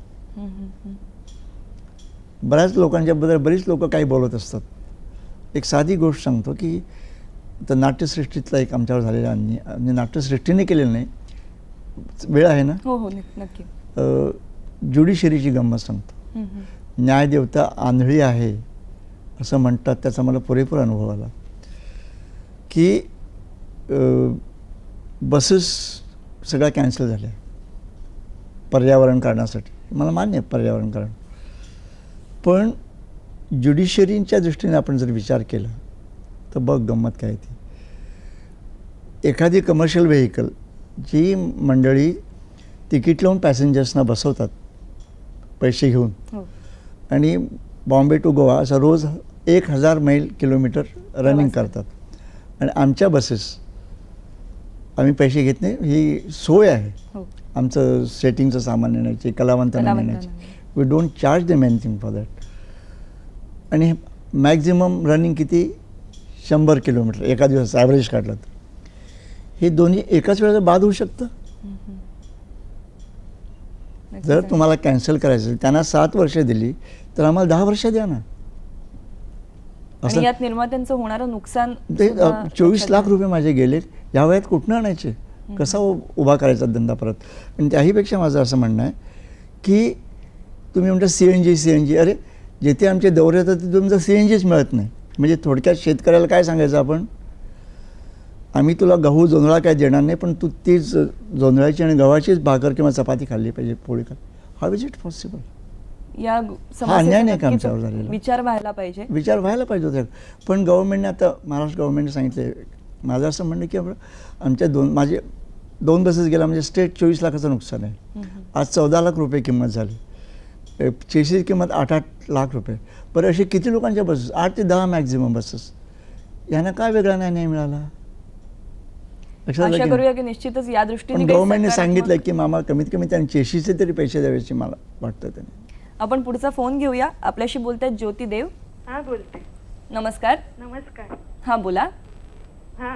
बऱ्याच लोकांच्याबद्दल बरीच लोक काही बोलत असतात. एक साधी गोष्ट सांगतो की तर नाट्यसृष्टीतला एक आमच्यावर झालेला म्हणजे नाट्यसृष्टीने केलेलं नाही, वेळ आहे ना. हो हो नक्की. ज्युडिशरीची गंमत सांगतो. न्यायदेवता आंधळी आहे असं म्हणतात, त्याचा मला पुरेपूर अनुभव आला. की बसेस सगळ्या कॅन्सल झाल्या पर्यावरण कारणासाठी. मला मान्य आहे पर्यावरण कारण, पण ज्युडिशरीच्या दृष्टीने आपण जर विचार केला तर बघ गंमत काय ती. एखादी कमर्शियल व्हेकल जी मंडळी तिकीट लावून पॅसेंजर्सना बसवतात पैसे घेऊन, आणि बॉम्बे टू गोवा असं रोज 1000 मैल किलोमीटर रनिंग करतात. आणि आमच्या बसेस आम्ही पैसे घेत नाही, ही सोय आहे आमचं सेटिंगचं सामान नेण्याची, कलावंतांना नेण्याची. We don't charge them anything for that. आणि मॅक्झिमम रनिंग किती 100 किलोमीटर एका दिवसाचं ॲव्हरेज काढलं तर. हे दोन्ही एकाच वेळेला बाद होऊ शकतं. जर तुम्हाला कॅन्सल करायचं, त्यांना 7 वर्ष दिली तर आम्हाला 10 वर्ष द्या ना. आणि यात निर्मात्यांचं होणारं नुकसान 24 लाख रुपये माझे गेले, या वयात कुठनं आणायचे. कसा उभा करायचा धंदा परत. पण त्याहीपेक्षा माझं असं म्हणणं आहे की तुम्ही म्हणता CNG अरे जिथे आमचे दौरे येतात तिथे तुमचं CNGच मिळत नाही. म्हणजे थोडक्यात शेतकऱ्याला काय सांगायचं आपण, आम्ही तुला गहू जोंधळा काय देणार नाही, पण तू तीच जोंधळ्याची आणि गव्हाचीच भाकर किंवा चपाती खाल्ली पाहिजे, पोळी खाल्ली. How is it possible? या अन्याय नाही का आमच्यावर समस्येचा झालेला? विचार व्हायला पाहिजे. विचार व्हायला पाहिजे होता. पण गव्हर्नमेंटने आता महाराष्ट्र गव्हर्नमेंटने सांगितलं, माझं असं म्हणणं की आमच्या माझे 2 बसेस गेला म्हणजे स्टेट 24 लाखाचं नुकसान आहे. आज 14 लाख रुपये किंमत झाली. चेसीची किंमत 8-8 लाख रुपये. बरं असे किती लोकांच्या बसेस? 8 ते 10 मॅक्झिमम बसेस. यांना काय वेगळा नाही मिळाला? आशा करूया की निश्चितच या दृष्टीने काही गव्हर्नमेंटने सकारात्मक- सांगितलं की मामा कमीत कमी त्यांनी चेशीचे तरी पैसे द्यावेचे मला वाटतं त्यांनी. आपण पुढचा फोन घेऊया. आपल्याशी बोलतात ज्योती देव. हा बोलते. नमस्कार. नमस्कार. हा बोला. हा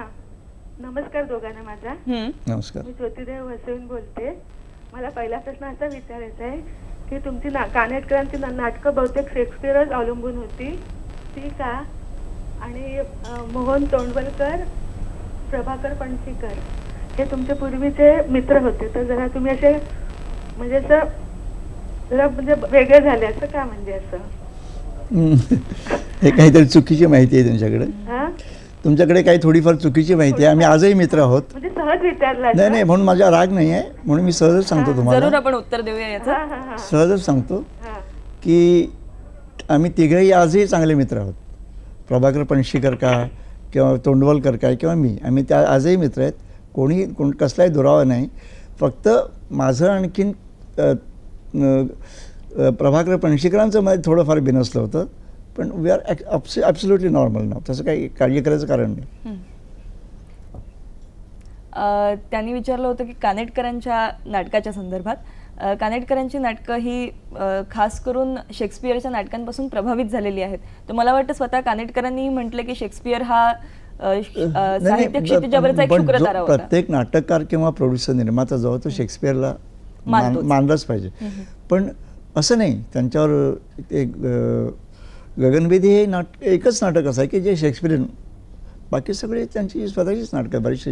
नमस्कार दोघांना माझा. नमस्कार. मी ज्योतिदेव वसईहून बोलते. मला पहिला प्रश्न असा विचारायचा आहे की तुमची कानेटकरांची नाटकं बहुतेक शेक्सपियरच अवलंबून होती ती का, आणि मोहन तोंडवलकर, प्रभाकर पणशीकर हे तुमचे पूर्वीचे मित्र होते, तर जरा तुम्ही असे म्हणजे असं जरा म्हणजे वेगळे झाले असं का, म्हणजे असं हे काहीतरी चुकीची माहिती आहे तुमच्याकडे. हा तुमच्याकडे काही थोडीफार चुकीची माहिती आहे. आम्ही आजही मित्र आहोत. म्हणजे सहज विचारला नाही नाही, म्हणून माझा राग नाही आहे, म्हणून मी सहजच सांगतो जरूर तुम्हाला. आपण उत्तर देऊया याचं. सहजच सांगतो हा की आम्ही तिघंही आजही चांगले मित्र आहोत. प्रभाकर पणशीकर का किंवा तोंडवलकर काय किंवा मी, आम्ही त्या आजही मित्र आहेत. कोण कसलाही दुरावा नाही. फक्त माझं आणखीन प्रभाकर पणशीकरांचं मध्ये थोडंफार बिनसलं होतं, पण वी आर ॲब्सोल्युटली नॉर्मल नाव. तसं काही काळजी करायचं कारण नाही. त्यांनी विचारलं होतं की कानेटकरांच्या नाटकाच्या संदर्भात. कानेटकरांची नाटकं ही खास करून शेक्सपियरच्या नाटकांपासून प्रभावित झालेली आहेत. तर मला वाटतं स्वतः कानेटकरांनी म्हटलं की शेक्सपियर हा साहित्य क्षितिजावरचा एक पण शुक्रतारा जो होता. प्रत्येक नाटककार किंवा प्रोड्युसर निर्माता जो तो शेक्सपियरला मानतोच. मानलाच पाहिजे. पण असं नाही, त्यांच्यावर एक गगनवेदी हे एकच नाटक असं आहे की जे शेक्सपियन, बाकी सगळे त्यांची स्वतःचीच नाटकं, बरीचशी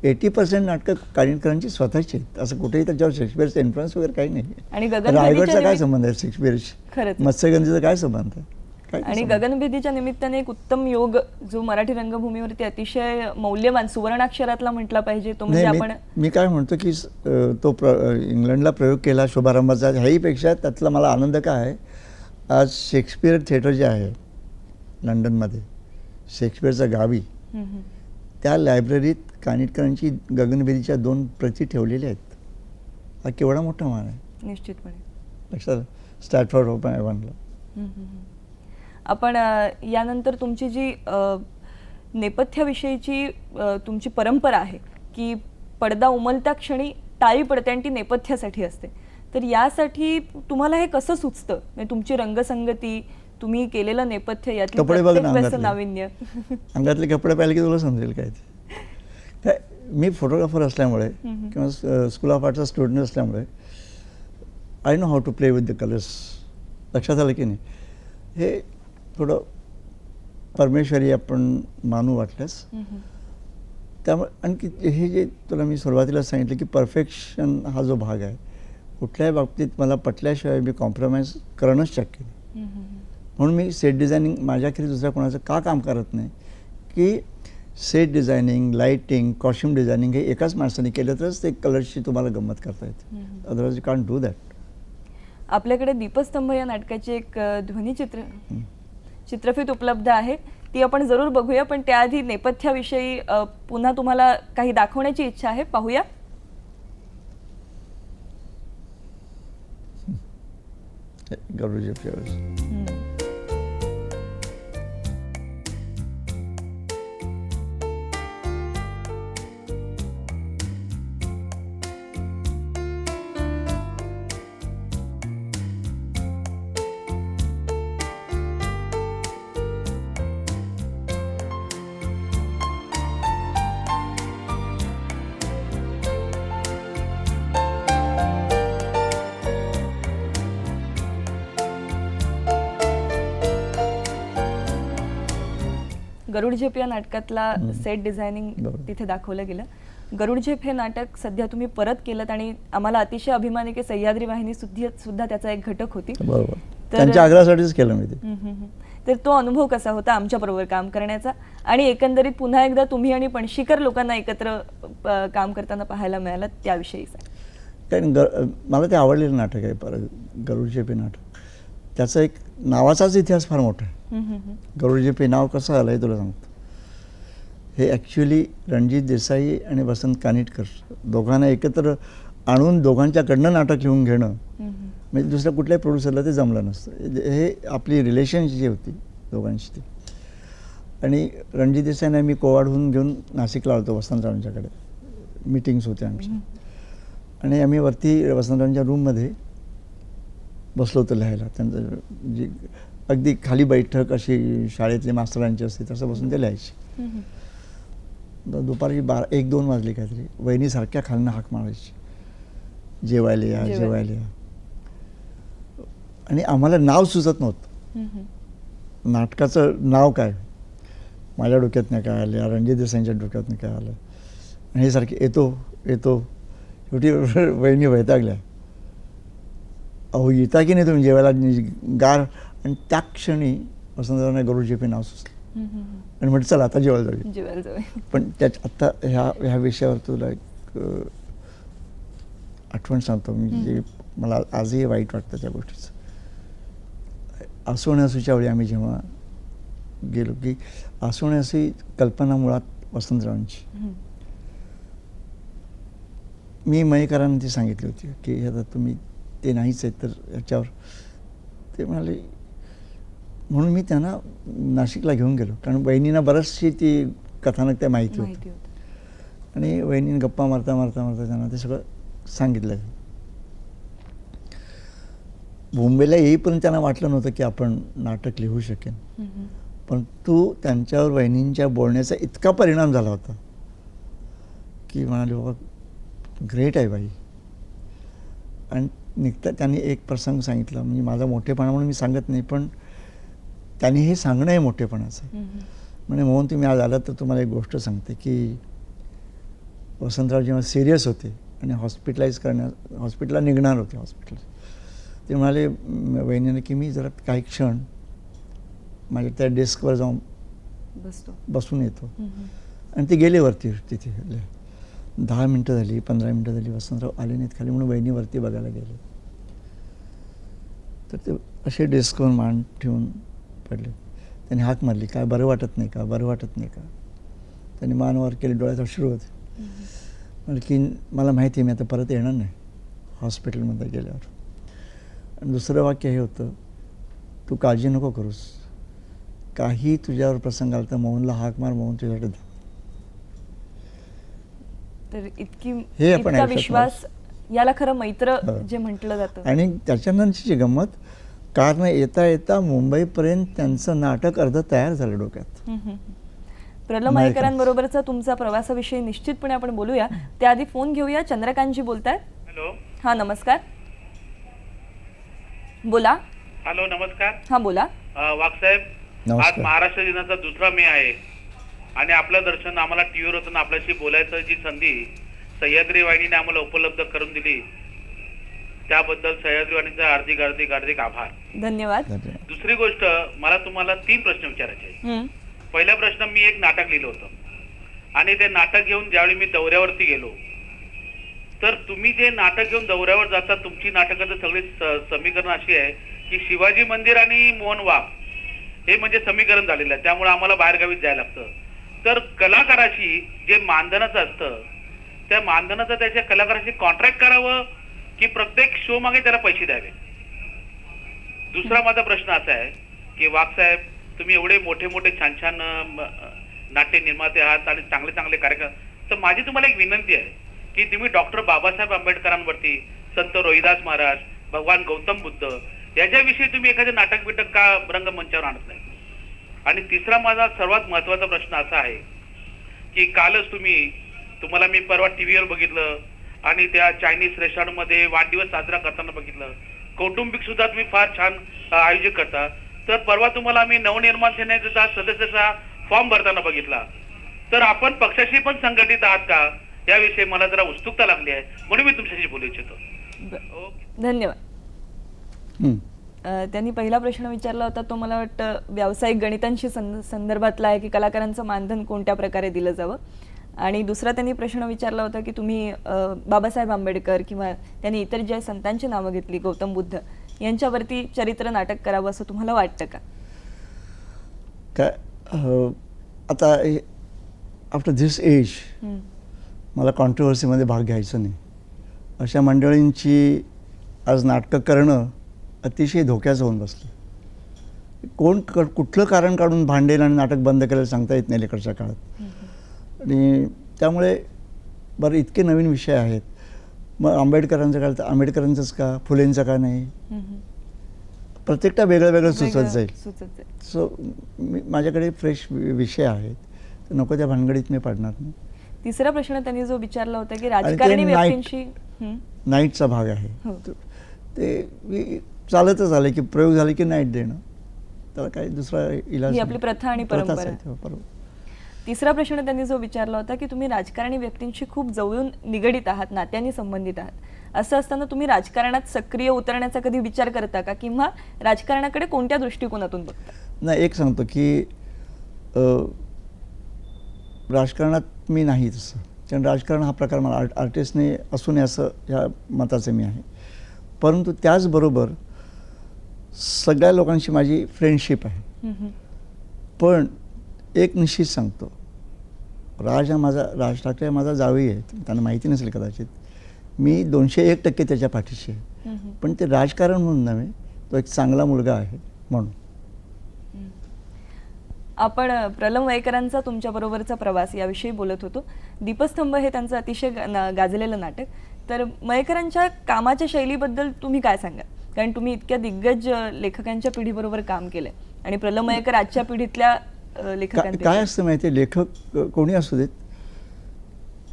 80% नाटकं कानेटकरांची स्वतःची आहेत. असं कुठेही त्याच्यावर शेक्सपियरचा इन्फ्लुएन्स वगैरे काही नाही. आणि रायगडचा काय संबंध आहे शेक्सपियरशी? खरंच. मत्स्यगंधीचा काय संबंध आहे? आणि गगनभेदीच्या निमित्ताने एक उत्तम योग जो मराठी रंगभूमीवरती अतिशय मौल्यवान सुवर्णाक्षरातला म्हटला पाहिजे तो म्हणजे आपण मी काय म्हणतो की तो इंग्लंडला प्रयोग केला शुभारंभाचा, ह्याहीपेक्षा त्यातला मला आनंद काय आहे, आज शेक्सपियर थिएटर जे आहे लंडनमध्ये, शेक्सपियरचं गावी, त्या लायब्ररीत कानेटकरांची गगनभेदीच्या 2 प्रती ठेवलेल्या आहेत. हा केवढा मोठा मान आहे. निश्चितपणे लक्षात, स्टॅटफोर्ड ओपन एव्हनला. आपण यानंतर तुमची जी नेपथ्याविषयीची तुमची परंपरा आहे की पडदा उमलत्या क्षणी टाळी पडते आणि ती नेपथ्यासाठी असते, तर यासाठी तुम्हाला हे कसं सुचतं? म्हणजे तुमची रंगसंगती, तुम्ही केलेलं नेपथ्य, यातलं कपडे बघ ना प्रत्येक वेळेचं अंगातले. नाविन्य. अंगातले कपडे पाहिले की तुला समजेल काय ते. काय मी फोटोग्राफर असल्यामुळे किंवा स्कूल ऑफ आर्टचा स्टुडंट असल्यामुळे I know how to play with the colours. लक्षात आलं की नाही? हे थोडं परमेश्वरी आपण मानू वाटल्यास. त्यामुळे आणखी हे जे तुला मी सुरुवातीला सांगितलं की परफेक्शन हा जो भाग आहे, कुठल्याही बाबतीत मला पटल्याशिवाय मी कॉम्प्रोमाइज करणंच शक्य नाही. म्हणून मी सेट डिझायनिंग माझ्याखेरीज दुसऱ्या कोणाचं का काम करत नाही की set designing, lighting, costume designing हे एकाच माणसाने केलं तरच ते कलर्सची तुम्हाला गंमत करता येते. Otherwise you can't do that. आपल्याकडे दीपस्तंभ या नाटकाची एक चित्रफित उपलब्ध आहे, ती आपण जरूर बघूया. पण त्याआधी नेपथ्याविषयी पुन्हा तुम्हाला काही दाखवण्याची इच्छा आहे, पाहूया. गौरवजी फ्लेवर्स. गरुड झेप या नाटकातला सेट डिझायनिंग बरोबर. तिथे दाखवलं गेलं. गरुड झेप हे नाटक सध्या तुम्ही परत केलं आणि आम्हाला अतिशय अभिमान आहे की सह्याद्री वाहिनी सुद्धा त्याचा एक घटक होती. बरोबर, त्यांच्या आग्रहासाठीच केलं मी ते. तर तो अनुभव कसा होता आमच्याबरोबर काम करण्याचा, आणि एकंदरीत पुन्हा एकदा तुम्ही आणि पणशीकर लोकांना एकत्र काम करताना पाहायला मिळालं त्याविषयी सांगा. कारण मला ते आवडलेलं नाटक आहे गरुड झेप हे नाटक. त्याचा एक नावाचाच इतिहास फार मोठा आहे. गरुड झेप हे नाव कसं आलं आहे तुला सांगतो. हे ॲक्च्युली रणजित देसाई आणि वसंत कानिटकर दोघांना एकत्र आणून दोघांच्याकडनं नाटक लिहून घेणं म्हणजे दुसऱ्या कुठल्याही प्रोड्युसरला ते जमलं नसतं. हे आपली रिलेशन जी होती दोघांची ती. आणि रणजित देसाईने मी कोवाडहून घेऊन नाशिकला आलो वसंतरावांच्याकडे. मीटिंग्स होत्या आमच्या आणि आम्ही वरती वसंतरावांच्या रूममध्ये बसलो होतो लिहायला. त्यांचं जी अगदी खाली बैठक अशी शाळेतली मास्तरांची असते तसं बसून ते लिहायची. दुपारी 1-2 वाजले काहीतरी. वहिनीसारख्या खालनं हाक मारायची, जेवायला या जेवायला या. आणि आम्हाला नाव सुचत नव्हतं. नाटकाचं नाव काय माझ्या डोक्यातनं काय आलं, रणजित देसाईंच्या डोक्यातनं काय आलं. आणि हे सारखे येतो येतो. शेवटी वहिनी वैतागल्या, अहो येता की नाही तुम्ही जेवायला गार. आणि त्या क्षणी वसंतरावांना गरुड झेप हे नाव सुचलं आणि म्हटलं चला आता जेवायला जाऊया. पण आत्ता ह्या विषयावर तुला एक आठवण सांगतो मी, जे मला आजही वाईट वाटतं त्या गोष्टीचं. आसोण्यासूच्या वेळी आम्ही जेव्हा गेलो की आसोण्यासी कल्पना मुळात वसंतरावांची. मी मयेकरांना ती सांगितली होती की आता तुम्ही ते नाहीच आहेत तर याच्यावर. ते म्हणाले, म्हणून मी त्यांना नाशिकला घेऊन गेलो कारण वहिनींना बरचशी ती कथानक त्या माहिती होती. आणि वहिनीने गप्पा मारता मारता मारता त्यांना ते सगळं सांगितलं. मुंबईला येईपर्यंत त्यांना वाटलं नव्हतं की आपण नाटक लिहू शकेन. पण त्यांच्यावर वहिनींच्या बोलण्याचा इतका परिणाम झाला होता की म्हणाले बाबा ग्रेट आहे बाई. आणि निघता त्यांनी एक प्रसंग सांगितला, म्हणजे माझा मोठेपणा म्हणून मी सांगत नाही पण त्यांनी हे सांगणं आहे मोठेपणाचं. म्हणजे मोहन तुम्ही आज आलात तर तुम्हाला एक गोष्ट सांगते की वसंतराव जेव्हा सिरियस होते आणि हॉस्पिटलला निघणार होते ते म्हणाले वहिनीने की मी जरा काही क्षण माझ्या त्या डेस्कवर जाऊन बसून येतो. आणि ते गेले वरती. तिथे 10 मिनटं झाली, 15 मिनटं झाली, वसंतराव आले नाहीत खाली म्हणून वहिनी वरती बघायला गेले. तर ते असे डेस्कवर मान ठेवून पडले. त्यांनी हाक मारली, काय बरं वाटत नाही का, बरं वाटत नाही का. त्यांनी मान वर केले, डोळ्यात अश्रू होते. म्हणजे की मला माहिती आहे मी आता परत येणार नाही हॉस्पिटलमध्ये गेल्यावर. आणि दुसरं वाक्य हे होतं, तू काळजी नको करूस, काही तुझ्यावर प्रसंग आला तर मोहनला हाक मार, मोहन तुझ्याकडे धाव. तर हे आपण इतका विश्वास, याला खरं मैत्र जे म्हटलं जातं. आणि त्याच्यानंतरची गंमत, कारण येता येता मुंबईपर्यंत त्यांचं नाटक अर्ध तयार झालं डोक्यात. प्रल्हाद मयेकरांबरोबरचा तुमचा प्रवासाविषयी निश्चितपणे आपण बोलूया. त्याआधी फोन घेऊया. चंद्रकांतजी बोलतायत. हॅलो. हा नमस्कार, बोला. हॅलो नमस्कार. हा बोला. वाघसाहेब, आज महाराष्ट्र दिनाचा 2 मे आहे आणि आपलं दर्शन आम्हाला टीव्हीवर होतं, आपल्याशी बोलायचं जी संधी सह्याद्री वाहिनीने आम्हाला उपलब्ध करून दिली त्याबद्दल सह्याद्री वाहिनीचा हार्दिक हार्दिक हार्दिक आभार. धन्यवाद. दुसरी गोष्ट, मला तुम्हाला 3 प्रश्न विचारायचे. पहिला प्रश्न, मी एक नाटक लिहिलं होतं आणि ते नाटक घेऊन ज्यावेळी मी दौऱ्यावरती गेलो तर तुम्ही जे नाटक घेऊन दौऱ्यावर जाता तुमची नाटकाचं सगळी समीकरण अशी आहे की शिवाजी मंदिर आणि मोहन वाघ हे म्हणजे समीकरण झालेलं आहे, त्यामुळे आम्हाला बाहेरगावीच जायला लागतं. तर कलाकाराशी जे मानधनाचं असतं त्या मानधनाचं त्याच्या कलाकाराशी कॉन्ट्रॅक्ट करावं की प्रत्येक शो मागे त्याला पैसे द्यावे. दुसरा माझा प्रश्न असा आहे की वाघसाहेब, तुम्ही एवढे मोठे मोठे छान छान नाट्य निर्माते आहात आणि चांगले चांगले कार्यक्रम, तर माझी तुम्हाला एक विनंती आहे की तुम्ही डॉक्टर बाबासाहेब आंबेडकरांवरती, संत रोहिदास महाराज, भगवान गौतम बुद्ध याच्याविषयी तुम्ही एखादं नाटक बिटक का रंगमंचावर आणत नाही. आणि तिसरा माझा सर्वात महत्वाचा प्रश्न असा आहे की कालच तुम्हाला मी परवा टीव्हीवर बघितलं आणि त्या चायनीज रेस्टॉरंटमध्ये वाढदिवस साजरा करताना बघितलं. कौटुंबिक सुद्धा तुम्ही फार छान आयोजन करता. तर परवा तुम्हाला आम्ही नवनिर्माण सेनेचा सदस्याचा फॉर्म भरताना बघितला. तर आपण पक्षाशी पण संघटित आहात का त्याविषयी मला जरा उत्सुकता लागली आहे, म्हणून मी तुमच्याशी बोलू इच्छितो. ओके. धन्यवाद. हं. त्यांनी पहिला प्रश्न विचारला होता तो मला वाटतं व्यावसायिक गणितांशी संदर्भातला आहे की कलाकारांचं मानधन कोणत्या प्रकारे दिलं जावं. आणि दुसरा त्यांनी प्रश्न विचारला होता की तुम्ही बाबासाहेब आंबेडकर किंवा त्यांनी इतर ज्या संतांची नावं घेतली, गौतम बुद्ध, यांच्यावरती चरित्र नाटक करावं असं तुम्हाला वाटतं का? काय आता आफ्टर धिस एज मला कॉन्ट्रोवर्सीमध्ये भाग घ्यायचा नाही. अशा मंडळींची आज नाटकं करणं अतिशय धोक्याचं होऊन बसलं. कोण कुठलं कारण काढून भांडेल आणि नाटक बंद करायला सांगता येत नाही लेकडच्या काळात. आणि त्यामुळे बरं इतके नवीन विषय आहेत, मग आंबेडकरांचं काळ तर आंबेडकरांचंच का, फुलेंचं का नाही, प्रत्येकटा वेगळं वेगळं सुचत जाईल. सो माझ्याकडे फ्रेश विषय आहेत, तर नको त्या भानगडीत मी पडणार नाही. तिसरा प्रश्न त्यांनी जो विचारला होता की राजकारणी व्यक्तींशी नाईटचा भाग आहे, ते चालतच आलं की प्रयोग झाले की नाईट देणं, त्याला काही दुसरा इलाज ही आपली प्रथा आणि परंपरा. बरोबर. तिसरा प्रश्न त्यांनी जो विचारला होता की तुम्ही राजकारणी व्यक्तींशी खूप जवळून निगडीत आहात, नात्याने संबंधित आहात, असं असताना तुम्ही राजकारणात सक्रिय उतरण्याचा कधी विचार करता का, किंवा राजकारणाकडे कोणत्या दृष्टिकोनातून बघता? नाही, एक सांगतो की राजकारणात मी नाही तसं, कारण राजकारण हा प्रकार मला आर्टिस्टने असू नये असं ह्या मताचे मी आहे. परंतु त्याचबरोबर सगळ्या लोकांशी माझी फ्रेंडशिप आहे. पण एक निश्चित सांगतो, राज ठाकरे माझा जावई आहे, त्यांना माहिती नसेल कदाचित, मी 201% त्याच्या पाठीशी आहे. पण ते राजकारण म्हणून नव्हे, तो एक चांगला मुलगा आहे म्हणून. आपण प्रलंब मयेकरांचा तुमच्याबरोबरचा प्रवास याविषयी बोलत होतो. दीपस्तंभ हे त्यांचं अतिशय गाजलेलं नाटक. तर मयेकरांच्या कामाच्या शैलीबद्दल तुम्ही काय सांगाल? कारण तुम्ही इतक्या दिग्गज लेखकांच्या पिढीबरोबर काम केलंय आणि प्रलंब मयेकर आजच्या पिढीतल्या लेखकांपैकी काय असतं माहिती आहे, लेखक कोणी असू देत,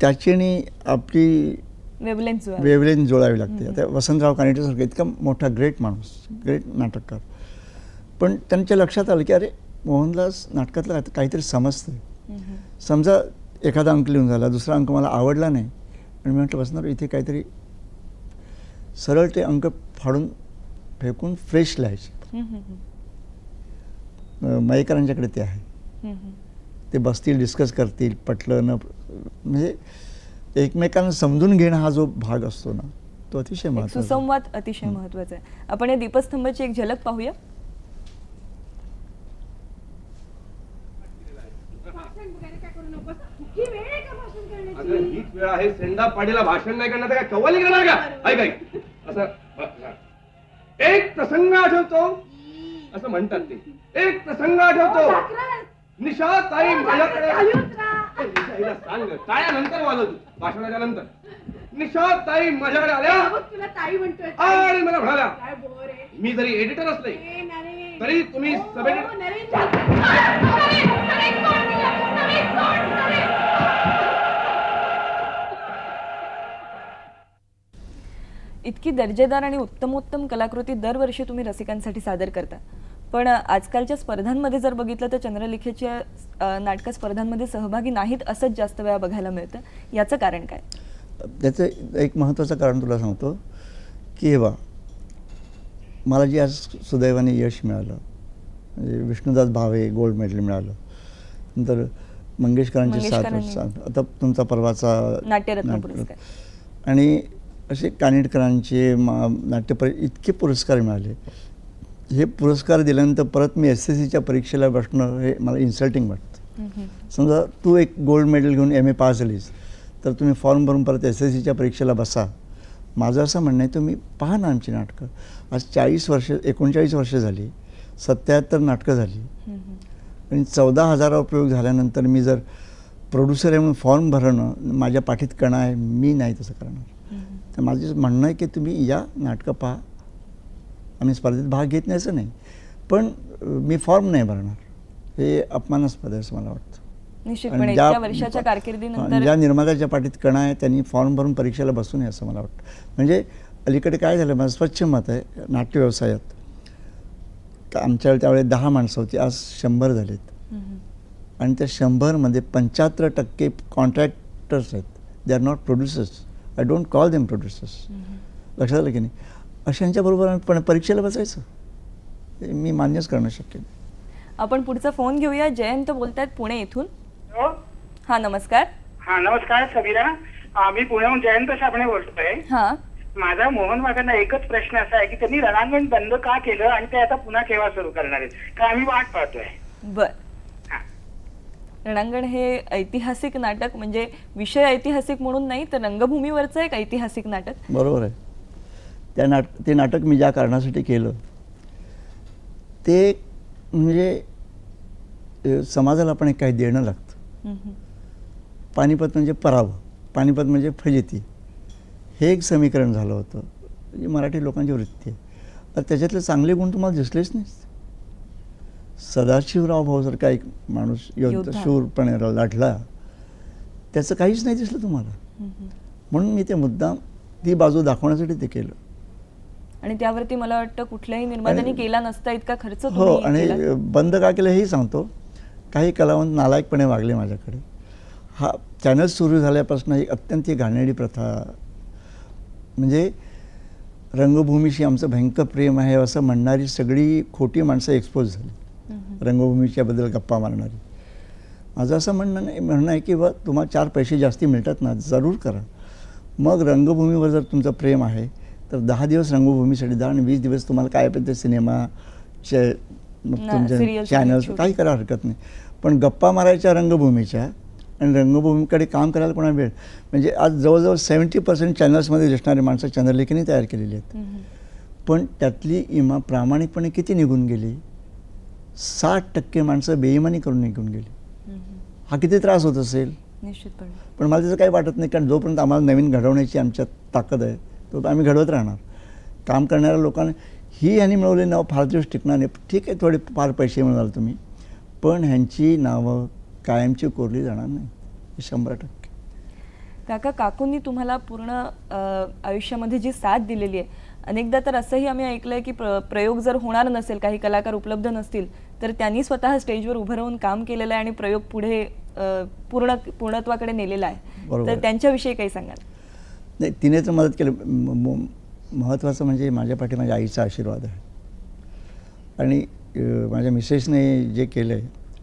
त्याच्याने आपली वेवलेंथ जुळावी लागते. आता वसंतराव कानेटकरसारखा इतका मोठा ग्रेट माणूस, ग्रेट नाटककार, पण त्यांच्या लक्षात आलं की अरे मोहनला नाटकातलं काहीतरी समजतं. समजा एखादा अंक लिहून झाला, दुसरा अंक मला आवडला नाही, आणि मी म्हटलं बसणार इथे काहीतरी सरळ ते अंक फाडून फेकून फ्रेश लिहायचे. मयेकरांच्याकडे ते आहे. ते बसतील, डिस्कस करतील, पटलं न, म्हणजे एकमेकांना समजून घेणं हा जो भाग असतो ना, तो अतिशय महत्त्वाचा, सुसंवाद अतिशय महत्त्वाचा आहे. आपण या दीपस्तंभाची एक झलक पाहूया. हीच वेळ आहे सेंदा पाडीला भाषण नाही करणार, काय कव्वाली करणार का? ऐक असं एक प्रसंग आठवतो असं म्हणतात ते. एक प्रसंग आठवतो, निशा ताई माझ्याकडे सांग, टाळ्या नंतर वाजव भाषणाच्या नंतर. निशा ताई माझ्याकडे आल्या आणि मला म्हणाल्या, मी जरी एडिटर असले तरी तुम्ही इतकी दर्जेदार आणि उत्तमोत्तम कलाकृती दरवर्षी तुम्ही रसिकांसाठी सादर करता, पण आजकालच्या स्पर्धांमध्ये जर बघितलं तर चंद्रलेखेच्या नाटक स्पर्धांमध्ये सहभागी नाहीत असंच जास्त वेळा बघायला मिळतं. याचं कारण काय? त्याचं एक महत्त्वाचं कारण तुला सांगतो की हे बा, मला जे आज सुदैवाने यश मिळालं, म्हणजे विष्णुदास भावे गोल्ड मेडल मिळालं, नंतर मंगेशकरांचे 7 वर्ष, आता तुमचा परवाचा नाट्यरत्न पुरस्कार, आणि असे कानेटकरांचे नाट्य इतके पुरस्कार मिळाले. हे पुरस्कार दिल्यानंतर परत मी SSCच्या परीक्षेला बसणं हे मला इन्सल्टिंग वाटतं. समजा तू एक गोल्ड मेडल घेऊन MA पास झालीस तर तुम्ही फॉर्म भरून परत SSCच्या परीक्षेला बसा. माझं असं म्हणणं आहे, तुम्ही पहा ना आमची नाटकं. आज 39 वर्ष झाली, 77 नाटकं झाली, आणि 14,000 प्रयोग झाल्यानंतर मी जर प्रोड्युसर आहे म्हणून फॉर्म भरणं माझ्या पाठीत कणा आहे, मी नाही तसं करणार. तर माझं म्हणणं आहे की तुम्ही या नाटकं पहा, आम्ही स्पर्धेत भाग घेत नाही असं नाही, पण मी फॉर्म नाही भरणार, हे अपमानास्पद आहे असं मला वाटतं. निश्चितपणे इतक्या वर्षाच्या कारकिर्दीनंतर ज्या निर्मात्याच्या पाठीत कणा आहे त्यांनी फॉर्म भरून परीक्षेला बसू नये असं मला वाटतं. म्हणजे अलीकडे काय झालं, माझं स्वच्छ मत आहे नाट्य व्यवसायात, आमच्याकडे त्यावेळेस 10 माणसं होती, आज 100 झालेत, आणि त्या 100मध्ये 75% कॉन्ट्रॅक्टर्स आहेत, they are not producers. I don't call them producers. लक्षात आलं की नाही. अशांच्याबरोबर आम्ही पण परीक्षेला बसायचं. हे मी मान्यच करणं शक्य नाही. आपण पुढचा फोन घेऊया. जयंत बोलतायत पुणे इथून. हॅलो. हा नमस्कार. हा नमस्कार समीरा. मी पुण्याहून जयंत साबणे बोलतोय. हा माझा मोहन वाघांना एकच प्रश्न असा आहे की त्यांनी रणांगण बंद का केलं आणि ते आता पुन्हा केव्हा सुरू करणार आहेत, का आम्ही वाट पाहतोय. बर. हा. रणांगण हे ऐतिहासिक नाटक, म्हणजे विषय ऐतिहासिक म्हणून नाही तर रंगभूमीवरचं एक ऐतिहासिक नाटक. बरोबर आहे. ते नाटक मी ज्या कारणासाठी केलं ते म्हणजे समाजाला पण एक काही देणं लागतं. पानिपत म्हणजे पराभव, पानिपत म्हणजे फजिती, हे एक समीकरण झालं होतं. जी मराठी लोकांची वृत्ती आहे. तर त्याच्यातले चांगले गुण तुम्हाला दिसलेच नाही. सदाशिवराव भाऊसारखा एक माणूस योद्धा शूरपणे लढला, त्याचं काहीच नाही दिसलं तुम्हाला. म्हणून मी ते मुद्दाम ती बाजू दाखवण्यासाठी ते केलं. आणि त्यावरती मला वाटतं कुठल्याही निर्मात्याने केला नसता इतका खर्च हो. तुम्ही आणि केला. बंद का केलं हेही सांगतो. काही कलावंत नालायकपणे वागले माझ्याकडे. हा चॅनल सुरू झाल्यापासून एक अत्यंत घाणेरडी प्रथा, म्हणजे रंगभूमीशी आमचं भयंकर प्रेम आहे असं म्हणणारी सगळी खोटी माणसं एक्सपोज झाली. रंगभूमीच्याबद्दल गप्पा मारणारी. माझं असं म्हणणं आहे की बा तुम्हाला 4 पैसे जास्ती मिळतात ना, जरूर करा. मग रंगभूमीवर जर तुमचं प्रेम आहे तर 10 दिवस रंगभूमीसाठी द्या आणि 20 दिवस तुम्हाला काय पाहिजे सिनेमाचे तुमच्या चॅनल्स काही करा, हरकत नाही. पण गप्पा मारायच्या रंगभूमीच्या आणि रंगभूमीकडे काम करायला कोणा वेळ. म्हणजे आज जवळजवळ 70% चॅनल्समध्ये दिसणारे माणसं चंद्रलेखीने तयार केलेली आहेत. पण त्यातली प्रामाणिकपणे किती निघून गेली? 60% माणसं बेईमानी करून निघून गेली. हा किती त्रास होत असेल. निश्चितपणे. पण मला त्याचं काही वाटत नाही, कारण जोपर्यंत आम्हाला नवीन घडवण्याची आमच्यात ताकद आहे तो आम्ही घडवत राहणार. काम करणाऱ्या लोकांना ही यांनी मिळवलेली नावं फार दिवस टिकणार नाही. ठीक आहे, थोडे फार पैसे मिळाल तुम्ही, पण ह्यांची नावं कायमची कोरली जाणार नाही. 100%. काका, काकूंनी तुम्हाला पूर्ण आयुष्यामध्ये जी साथ दिलेली आहे, अनेकदा तर असंही आम्ही ऐकलं आहे की प्रयोग जर होणार नसेल, काही कलाकार उपलब्ध नसतील, तर त्यांनी स्वतः स्टेजवर उभं राहून काम केलेलं आहे आणि प्रयोग पुढे पूर्णत्वाकडे नेलेला आहे. तर त्यांच्याविषयी काही सांगाल? नाही, तिने तर मदत केली. महत्त्वाचं म्हणजे माझ्या पाठीमागे आईचा आशीर्वाद आहे. आणि माझ्या मिसेसने जे केलं आहे,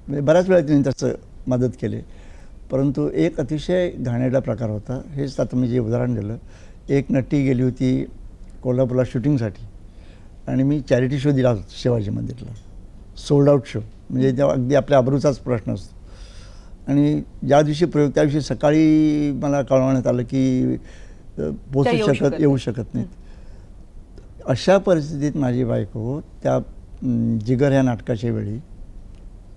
म्हणजे बऱ्याच वेळा तिने त्याचं मदत केली. परंतु एक अतिशय घाणेरडा प्रकार होता. हेच आता मी जे उदाहरण दिलं. एक नटी गेली होती कोल्हापूरला शूटिंगसाठी आणि मी चॅरिटी शो दिला शिवाजी मंदिरला, सोल्ड आउट शो. म्हणजे तेव्हा अगदी आपल्या अब्रूचाच प्रश्न असतो. आणि ज्या दिवशी प्रयोग त्या दिवशी सकाळी मला कळवण्यात आलं की येऊ शकत नाहीत. अशा परिस्थितीत माझी बायको त्या जिगर ह्या नाटकाच्या वेळी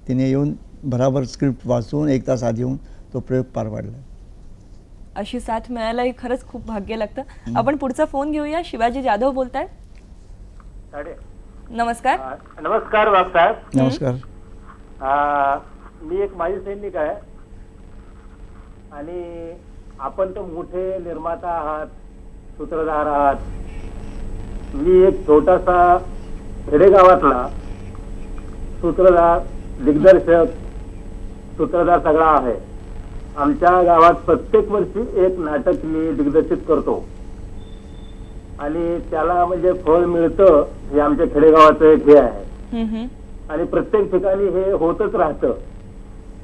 तिने येऊन भराभर स्क्रिप्ट वाचून 1 तास आधी येऊन तो प्रयोग पार पाडला. अशी साथ मिळायलाही खरंच खूप भाग्य लागतं. आपण पुढचा फोन घेऊया. शिवाजी जाधव बोलतायत. नमस्कार. नमस्कार बाब साहेब. नमस्कार. मी एक माजी सैनिक आहे आणि आपण तर मोठे निर्माता आहात, सूत्रधार आहात. मी एक छोटासा खेडेगावातला सूत्रधार, दिग्दर्शक, सूत्रधार सगळा आहे. आमच्या गावात प्रत्येक वर्षी एक नाटक मी दिग्दर्शित करतो आणि त्याला म्हणजे फळ मिळतं हे आमच्या खेडेगावाचं एक हे आहे. आणि प्रत्येक ठिकाणी हे होतच राहतं.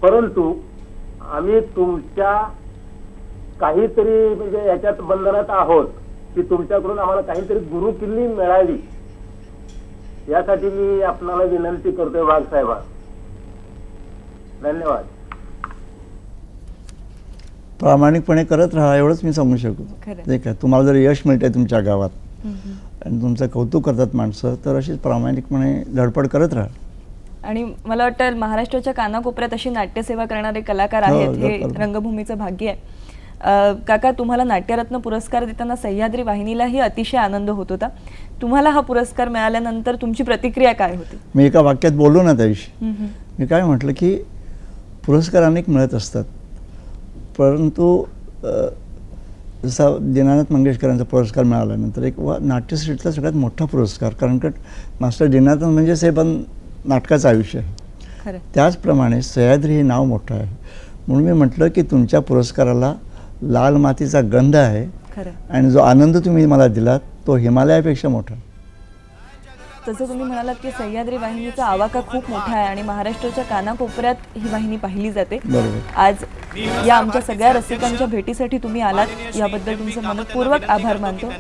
परंतु आम्ही तुमच्या काहीतरी म्हणजे याच्यात बंधनात आहोत की तुमच्याकडून आम्हाला काहीतरी गुरुकिल्ली मिळावी, यासाठी मी आपणाला विनंती करतोय वाघ साहेबा. धन्यवाद. प्रामाणिकपणे करत राहा एवढंच मी सांगू शकतो. ठीक आहे. तुम्हाला जर यश मिळतंय तुमच्या गावात आणि तुमचं कौतुक करतात माणसं, तर अशीच प्रामाणिकपणे धडपड करत राहा. आणि मला वाटतं महाराष्ट्राच्या कानाकोपऱ्यात अशी नाट्यसेवा करणारे कलाकार आहेत, हे रंगभूमीचं भाग्य आहे. काका, तुम्हाला नाट्यरत्न पुरस्कार देताना सह्याद्री वाहिनीलाही अतिशय आनंद होत होता. तुम्हाला हा पुरस्कार मिळाल्यानंतर तुमची प्रतिक्रिया काय होती? मी एका वाक्यात बोललो ना त्याविषयी. मी काय म्हटलं की पुरस्कार अनेक मिळत असतात, परंतु जसा दीनानाथ मंगेशकरांचा पुरस्कार मिळाल्यानंतर एक नाट्यसृष्टीतला सगळ्यात मोठा पुरस्कार, कारण की मास्टर दीनानाथ म्हणजेच हे पण नाटकाचं आयुष्य आहे. त्याचप्रमाणे सह्याद्री हे नाव मोठं आहे. म्हणून मी म्हटलं की तुमच्या पुरस्काराला लाल मातीचा गंध आहे खरं. आणि जो आनंद तुम्ही मला दिलात तो हिमालयापेक्षा मोठा. तसं तुम्ही म्हणालात की सह्याद्री वाहिनीचा आवाका खूप मोठा आहे आणि महाराष्ट्राच्या कानाकोपऱ्यात ही वाहिनी पाहिली जाते. बरोबर. आज या आमच्या सगळ्या रसिकांच्या भेटीसाठी तुम्ही आलात याबद्दल तुमचे मनपूर्वक आभार मानतो.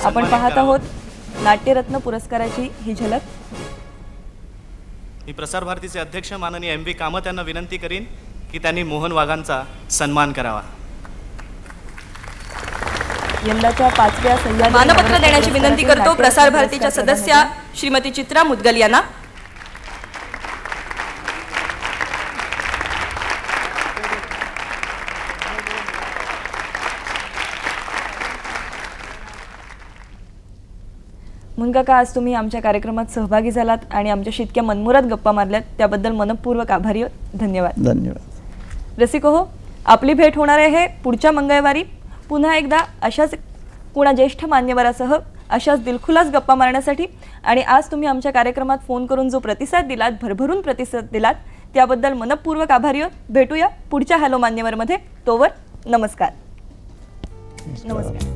आपण पाहत आहोत नाट्यरत्न पुरस्काराची ही झलक. मी प्रसार भारतीचे अध्यक्ष माननीय MV कामत यांना विनंती करीन की त्यांनी मोहन वाघांचा सन्मान करावा. यंदाच्या 5व्या सह्याद्री मानपत्र देण्याची विनंती करतो नाट्य प्रसार भारतीच्या पुरस्कार सदस्या श्रीमती चित्रा मुदगल यांना. मुनकाका, आज तुम्ही आमच्या कार्यक्रमात सहभागी झालात आणि आमच्याशी इतक्या मनमुराद गप्पा मारल्यात त्याबद्दल मनपूर्वक आभारी आहोत. धन्यवाद. धन्यवाद. रसिको हो, आपली भेट होणार आहे पुढच्या मंगळवारी पुन्हा एकदा अशाच कुणा ज्येष्ठ मान्यवरासह अशाच दिलखुलास गप्पा मारण्यासाठी. आणि आज तुम्ही आमच्या कार्यक्रमात फोन करून जो प्रतिसाद दिलात, भरभरून प्रतिसाद दिलात, त्याबद्दल मनपूर्वक आभारी आहोत. भेटूया पुढच्या हॅलो मान्यवरमध्ये. तोवर नमस्कार. नमस्कार.